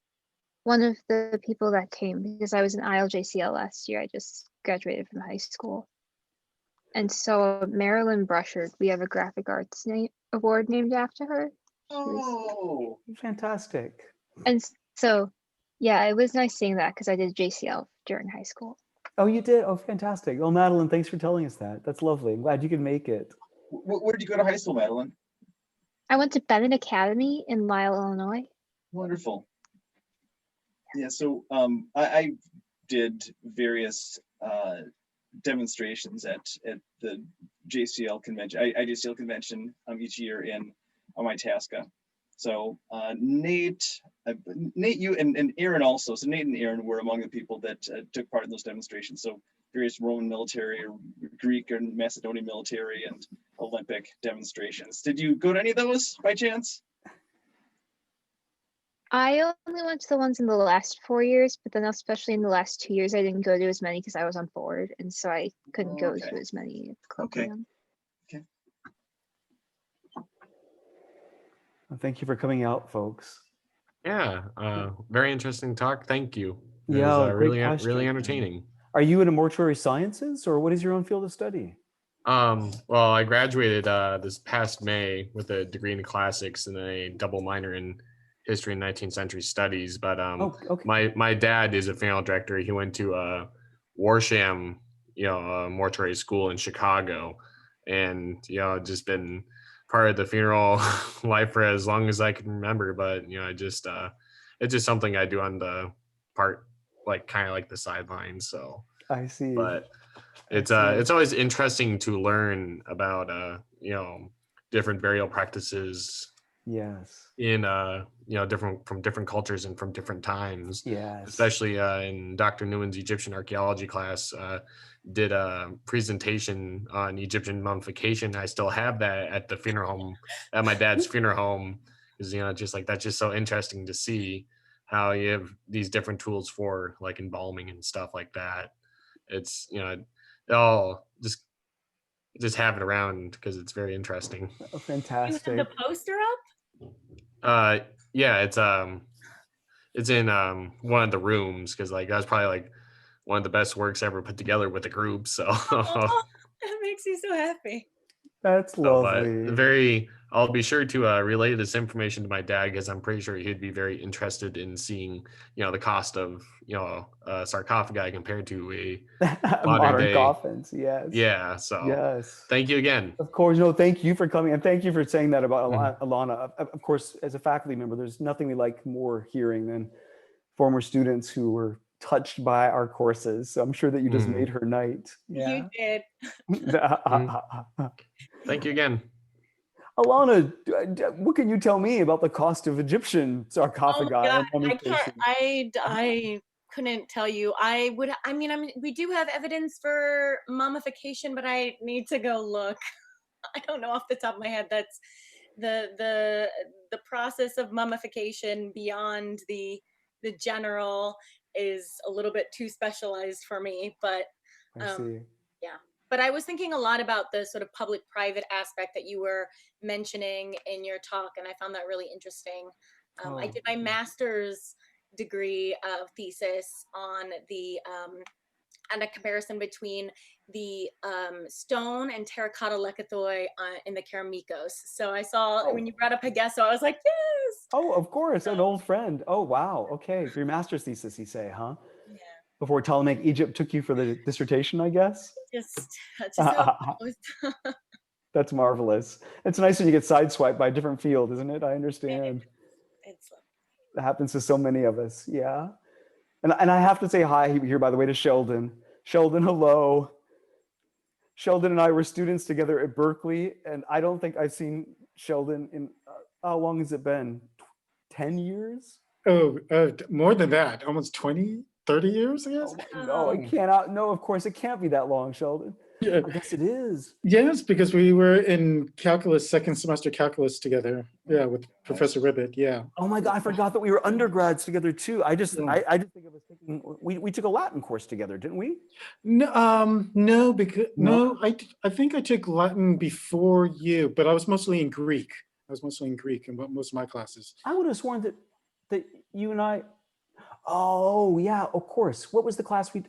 one of the people that came because I was in ILJCL last year. I just graduated from high school. And so Marilyn Brushard, we have a graphic arts award named after her. Oh, Fantastic. And so, yeah, it was nice seeing that because I did JCL during high school. Oh, you did? Oh, fantastic. Well, Madeline, thanks for telling us that. That's lovely. I'm glad you could make it. where did you go to high school, Madeline? I went to Bennett Academy in Lisle, Illinois. Wonderful. Yeah, so I did various demonstrations at the JCL convention, IJCL convention each year in Itasca. So Nate, you and Aaron also. So Nate and Aaron were among the people that took part in those demonstrations. So various Roman military, or Greek and Macedonian military, and Olympic demonstrations. Did you go to any of those by chance? I only went to the ones in the last 4 years, but then especially in the last 2 years, I didn't go to as many because I was on board, and so I couldn't go to as many at the club. Okay. Well, thank you for coming out, folks. Yeah, very interesting talk. Thank you. It Yeah, was, great really question. entertaining. Are you in a mortuary sciences, or what is your own field of study? Well, I graduated this past May with a degree in classics and a double minor in history and 19th century studies. But okay. my dad is a funeral director. He went to Warsham, mortuary school in Chicago, and just been part of the funeral life for as long as I can remember. But it's just something I do on the part, like kind of like the sidelines. So I see. But it's always interesting to learn about different burial practices. Yes. In from different cultures and from different times. Yes. Especially in Dr. Newman's Egyptian archaeology class, did a presentation on Egyptian mummification. I still have that at the funeral home, at my dad's funeral home. Is just like that's just so interesting to see how you have these different tools for like embalming and stuff like that. It's it all just have it around because it's very interesting. Oh, fantastic. You have the poster up? Yeah, it's in one of the rooms because like that's probably like one of the best works ever put together with the group. So Oh, that makes me so happy. That's lovely. But I'll be sure to relay this information to my dad because I'm pretty sure he'd be very interested in seeing the cost of sarcophagi compared to a modern coffins. Yes. Yeah. So yes. Thank you again. Of course. No, thank you for coming, and thank you for saying that about Alana. Of course, as a faculty member, there's nothing we like more hearing than former students who were touched by our courses. So I'm sure that you just made her night. Yeah. You did. Thank you again. Alana, what can you tell me about the cost of Egyptian sarcophagi? I couldn't tell you. We do have evidence for mummification, but I need to go look. I don't know off the top of my head. That's the process of mummification beyond the general is a little bit too specialized for me. But I see. Yeah. But I was thinking a lot about the sort of public-private aspect that you were mentioning in your talk, and I found that really interesting. I did my master's degree thesis on and a comparison between the stone and terracotta lekythoi in the Keramikos. So I saw when you brought up Hagesso, I was like, yes. Oh, of course, an old friend. Oh, wow. Okay, for your master's thesis, you say, huh? Yeah. Before Ptolemaic Egypt took you for the dissertation, I guess? Just how it goes. That's marvelous. It's nice when you get sideswiped by a different field, isn't it? I understand. It happens to so many of us, yeah. And I have to say hi here, by the way, to Sheldon. Sheldon, hello. Sheldon and I were students together at Berkeley, and I don't think I've seen Sheldon in, how long has it been? 10 years? Oh, more than that, almost 20, 30 years, I guess. No, it cannot. No, of course, it can't be that long, Sheldon. Yeah. I guess it is. Yes, because we were in calculus, second semester calculus together. Yeah, with Professor Ribbit. Yeah. Oh my God, I forgot that we were undergrads together too. I just think of us taking. We took a Latin course together, didn't we? No, no, because no, I think I took Latin before you, but I was mostly in Greek. I was mostly in Greek in most of my classes. I would have sworn that you and I. Oh yeah, of course. What was the class we?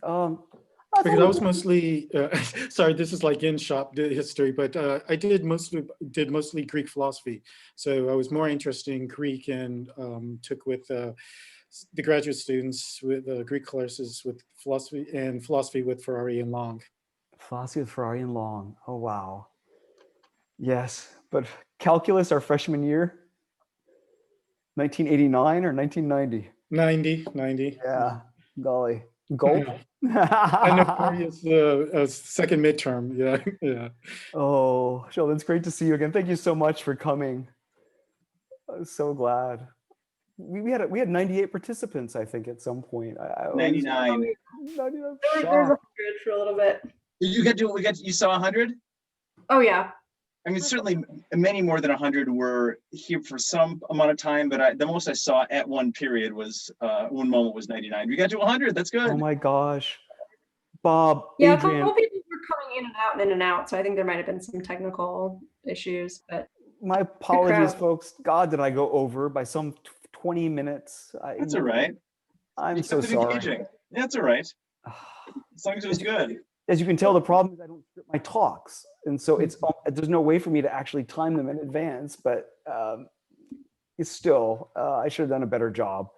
Because I was mostly sorry, this is like in-shop history, but I did mostly Greek philosophy. So I was more interested in Greek and took with the graduate students with Greek courses with philosophy with Ferrari and Long. Philosophy with Ferrari and Long. Oh wow. Yes, but calculus our freshman year, 1989 or 1990? 90. Yeah, golly. Gulp. I know it's second midterm. Yeah. Oh, Sheldon, it's great to see you again. Thank you so much for coming. I was so glad. We had 98 participants, I think, at some point. I was 99. 99 There's shocked. 100 for a little bit. You saw 100? Oh yeah. I mean, certainly many more than 100 were here for some amount of time, but the most I saw at one period was one moment was 99. We got to 100. That's good. Oh my gosh. Bob, Yeah, a Adrian, couple people were coming in and out and in and out, so I think there might have been some technical issues, but my apologies, crowd. folks. God, did I go over by some 20 minutes? That's all right. I'm You so kept it sorry. engaging. That's all right. As long as it was good. As you can tell, the problem is I don't script my talks. And so there's no way for me to actually time them in advance, but it's still, I should have done a better job.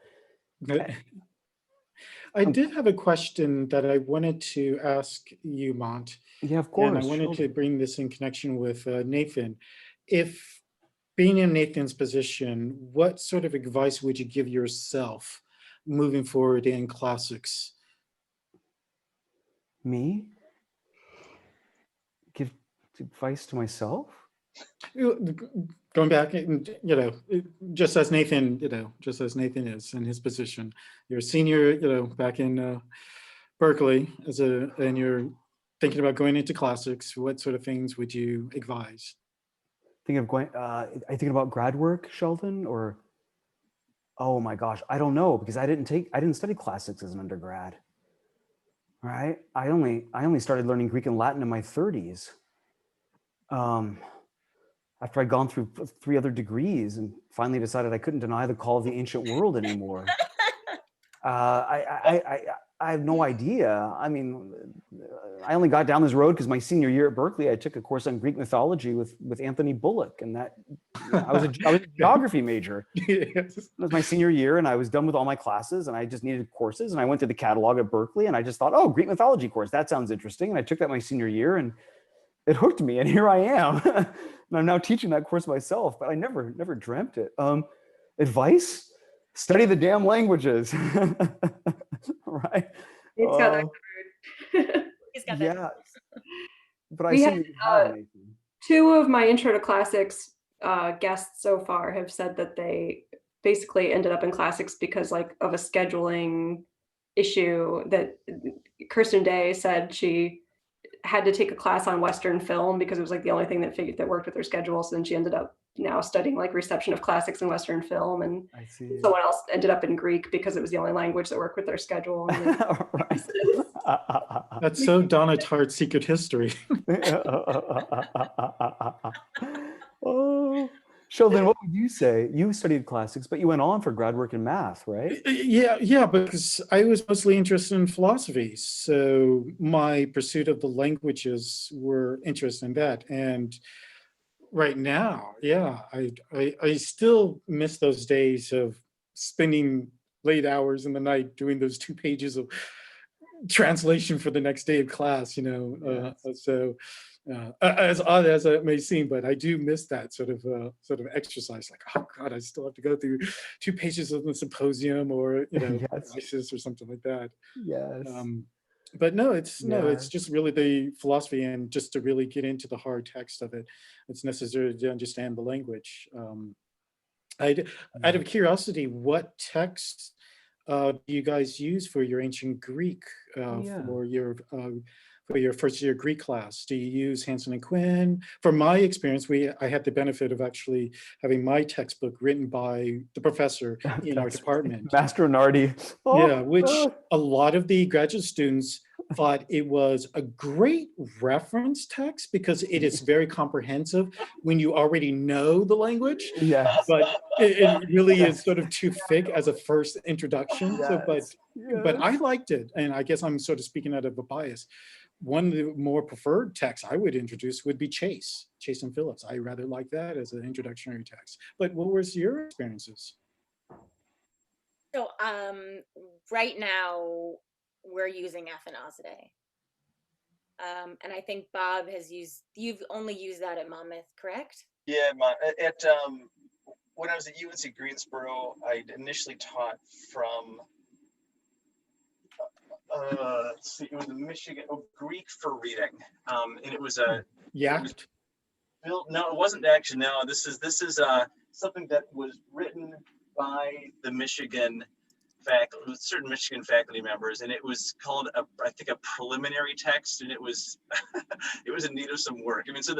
I did have a question that I wanted to ask you, Mont. Yeah, of course. And I wanted to bring this in connection with Nathan. If being in Nathan's position, what sort of advice would you give yourself moving forward in classics? Me? Give advice to myself? Going back, just as Nathan is in his position. You're a senior, back in Berkeley, and you're thinking about going into classics. What sort of things would you advise? Are you thinking about grad work, Sheldon, or? Oh my gosh, I don't know, because I didn't study classics as an undergrad. All right, I only started learning Greek and Latin in my 30s. After I'd gone through 3 other degrees and finally decided I couldn't deny the call of the ancient world anymore. I have no idea. I mean, I only got down this road because my senior year at Berkeley, I took a course on Greek mythology with Anthony Bullock, and that I was a geography major. Yes. It was my senior year, and I was done with all my classes, and I just needed courses, and I went to the catalog at Berkeley, and I just thought, oh, Greek mythology course, that sounds interesting, and I took that my senior year, and it hooked me, and here I am. And I'm now teaching that course myself, but I never dreamt it. Advice? Study the damn languages. Right? It's got that covered. He's got that. Yeah. But I We see had, what you have, Nathan. 2 of my intro to classics guests so far have said that they basically ended up in classics because of a scheduling issue. That Kirsten Day said she had to take a class on Western film because it was the only thing that worked with her schedule. So then she ended up now studying reception of classics and Western film, and I see. someone else ended up in Greek because it was the only language that worked with their schedule. Right. That's so Donna Tartt's Secret History. Oh, Sheldon, what would you say? You studied classics, but you went on for grad work in math, right? Yeah, because I was mostly interested in philosophy. So my pursuit of the languages were interested in that. And right now, yeah, I still miss those days of spending late hours in the night doing those 2 pages of translation for the next day of class, Yes. As odd as it may seem, but I do miss that sort of exercise. Oh God, I still have to go through 2 pages of the symposium, or Yes. thesis or something like that. Yes. But no, it's Yes. just really the philosophy, and just to really get into the hard text of it, it's necessary to understand the language. Out of curiosity, what texts do you guys use for your ancient Greek for your first year Greek class? Do you use Hansen and Quinn? From my experience, I had the benefit of actually having my textbook written by the professor in our department. Master Nardi. Yeah, which a lot of the graduate students thought it was a great reference text because it is very comprehensive when you already know the language. Yes. But it really is sort of too thick as a first introduction. Yes. So, but I liked it, and I guess I'm sort of speaking out of a bias. One of the more preferred texts I would introduce would be Chase and Phillips. I rather like that as an introductory text. But what was your experiences? So right now we're using Athanasidae. And I think Bob you've only used that at Monmouth, correct? Yeah, when I was at UNC Greensboro, I initially taught from let's see, it was the Michigan Greek for reading, and it was a Yacht. No, it wasn't actually. No, this is something that was written by the Michigan certain Michigan faculty members, and it was called I think a preliminary text, and it was it was in need of some work. I mean, so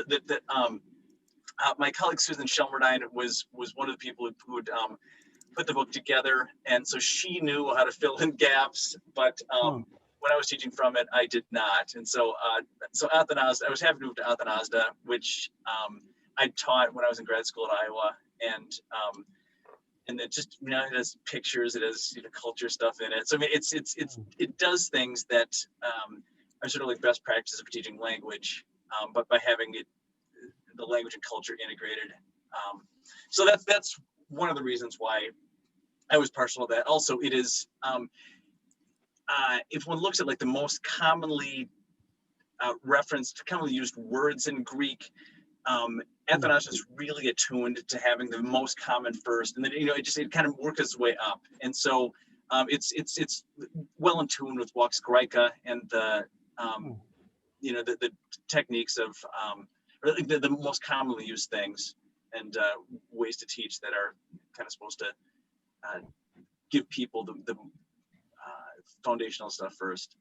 my colleague Susan Shelmerdine was one of the people who would put the book together, and so she knew how to fill in gaps, but when I was teaching from it, I did not. And so Athanasda, I was happy to move to Athanasda, which I taught when I was in grad school at Iowa, and it just, you know, it has pictures, it has, you know, culture stuff in it. So I mean, it does things that are sort of like best practices for teaching language, but by having the language and culture integrated. So that's one of the reasons why I was partial to that. Also, it is, if one looks at like the most commonly commonly used words in Greek, Athanasius is really attuned to having the most common first, and then, you know, it kind of works its way up. And so it's well in tune with Vox Graeca and the you know, the techniques of the most commonly used things and ways to teach that are kind of supposed to give people the foundational stuff first.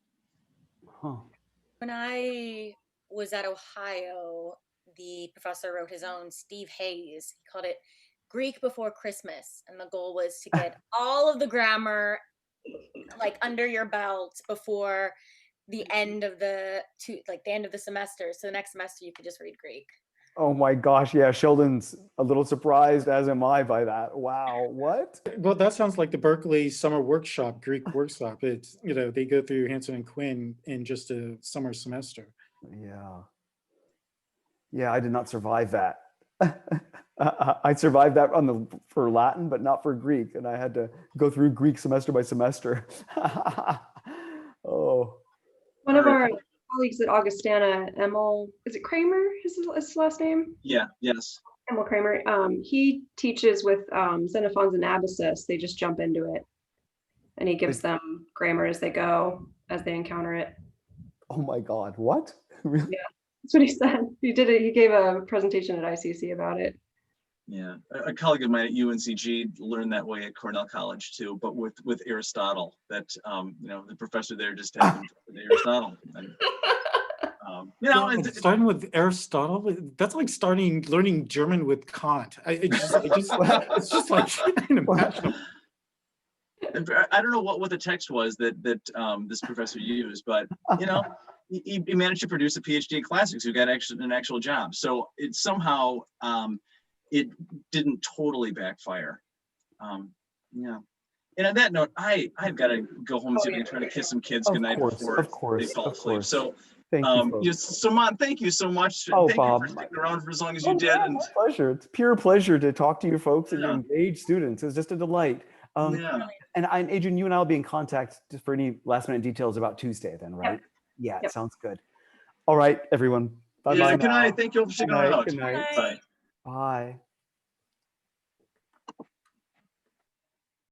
When I was at Ohio, the professor wrote his own Steve Hayes. He called it Greek Before Christmas. And the goal was to get all of the grammar like under your belt before the end of the end of the semester. So the next semester you could just read Greek. Oh my gosh, yeah, Sheldon's a little surprised, as am I, by that. Wow, what? Well, that sounds like the Berkeley summer workshop, Greek workshop. It's, you know, they go through Hanson and Quinn in just a summer semester. Yeah. Yeah, I did not survive that. I survived that for Latin, but not for Greek. And I had to go through Greek semester by semester. Oh. One of our colleagues at Augustana, Emil, is it Kramer? Is his last name? Yeah, yes. Emil Kramer. He teaches with Xenophons and Abyssus. They just jump into it. And he gives them grammar as they go, as they encounter it. Oh my God, what? Really? Yeah, that's what he said. He did it. He gave a presentation at ICC about it. Yeah, a colleague of mine at UNCG learned that way at Cornell College too, but with Aristotle. That you know, the professor there just had him with Aristotle. And, you know, starting with Aristotle, that's like learning German with Kant. It's just like unimaginable. I don't know what the text was that this professor used, but you know, he managed to produce a PhD in classics who got an actual job. So it somehow it didn't totally backfire. Yeah. And on that note, I've got to go home and see if I can try to kiss some kids goodnight before they fall asleep. So thank you. So Mont, thank you so much. Oh, thank Bob, you for sticking around for as long as you did. And pleasure. It's pure pleasure to talk to you folks and engage students. It's just a delight. And Adrian, you and I will be in contact just for any last minute details about Tuesday then, right? Yeah, Yep. Sounds good. All right, everyone. Bye-bye. Good night. Thank you all for sticking around. Good night. Bye. Bye.